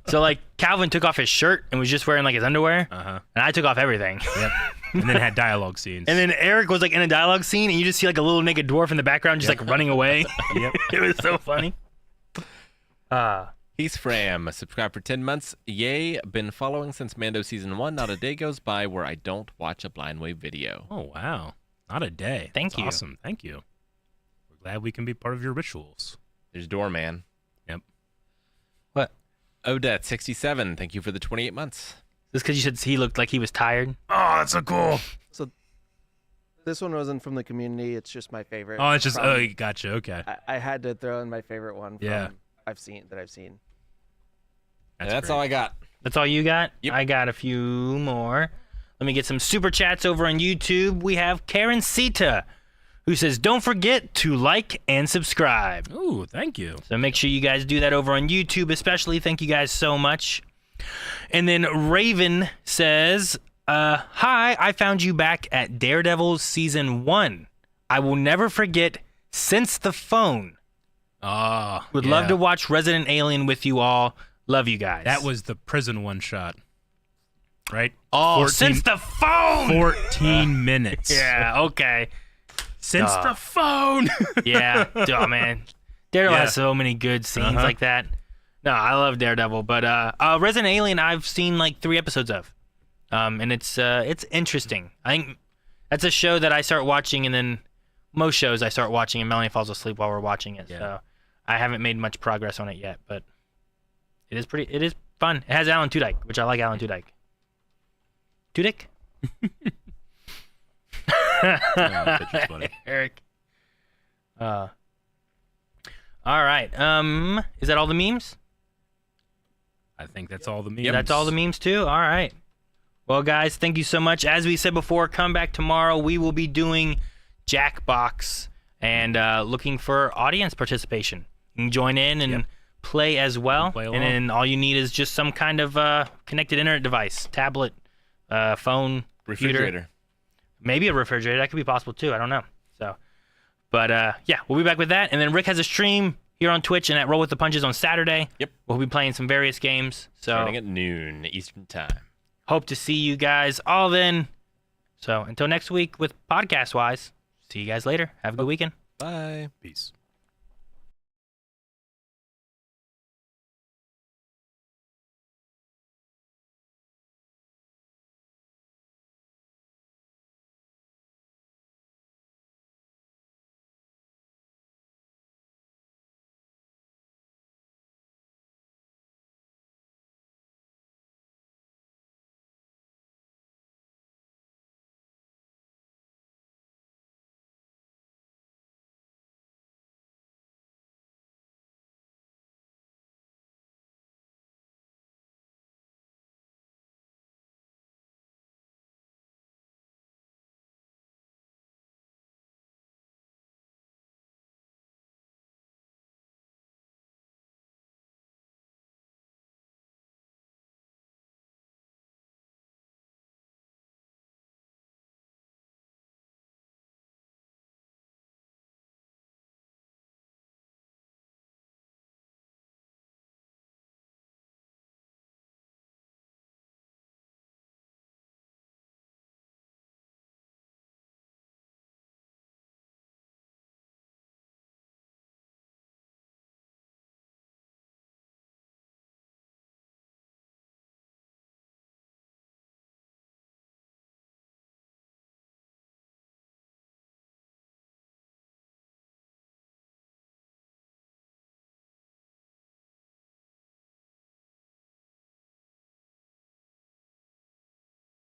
So like, Calvin took off his shirt and was just wearing like his underwear, Uh-huh. and I took off everything. Yep. And then had dialogue scenes. And then Eric was like in a dialogue scene, and you just see like a little naked dwarf in the background, just like running away. Yep. It was so funny. He's Fram, subscribed for 10 months. Yay, been following since Mando Season 1. Not a day goes by where I don't watch a Blind Wave video. Oh wow! Not a day. Thank That's you. Awesome. Thank you. We're glad we can be part of your rituals. There's Doorman. Yep. What? Odette, 67. Thank you for the 28 months. Just because you said he looked like he was tired. Oh, that's so cool. This one wasn't from the community. It's just my favorite. Oh, it's just from- oh, gotcha. Okay. I had to throw in my favorite one. From Yeah. I've seen. That's great. all I got. That's all you got? Yep. I got a few more. Let me get some super chats over on YouTube. We have Karen Sita, who says, "Don't forget to like and subscribe." Ooh, thank you. So make sure you guys do that over on YouTube, especially. Thank you guys so much. And then Raven says, "Hi, I found you back at Daredevil Season 1. I will never forget Since the Phone. Ah, Would yeah. love to watch Resident Alien with you all. Love you guys." That was the prison one shot, right? Oh, 14 Since the Phone! 14 minutes. Yeah, okay. Since the phone. Yeah. Oh, man. Daredevil Yeah. has so many good scenes Uh-huh. like that. No, I love Daredevil, but Resident Alien I've seen like 3 episodes of. And it's interesting. I think that's a show that I start watching, and then most shows I start watching and Melanie falls asleep while we're watching it. Yeah. So I haven't made much progress on it yet, but it is fun. It has Alan Tudyk, which I like Alan Tudyk. Tudyk? Oh, picture's funny. Eric. All right. Is that all the memes? I think that's all the memes. That's all the memes too? All right. Well, guys, thank you so much. As we said before, come back tomorrow. We will be doing Jackbox and looking for audience participation. You can join in and play as well. Play And along. then all you need is just some kind of connected internet device, tablet, phone, computer. Refrigerator. Maybe a refrigerator. That could be possible too. I don't know. So, but yeah, we'll be back with that. And then Rick has a stream here on Twitch and at Roll with the Punches on Saturday. Yep. We'll be playing some various games. So Starting at noon Eastern Time. hope to see you guys all then. So until next week with Podcast Wise, see you guys later. Have a good weekend. Bye. Peace.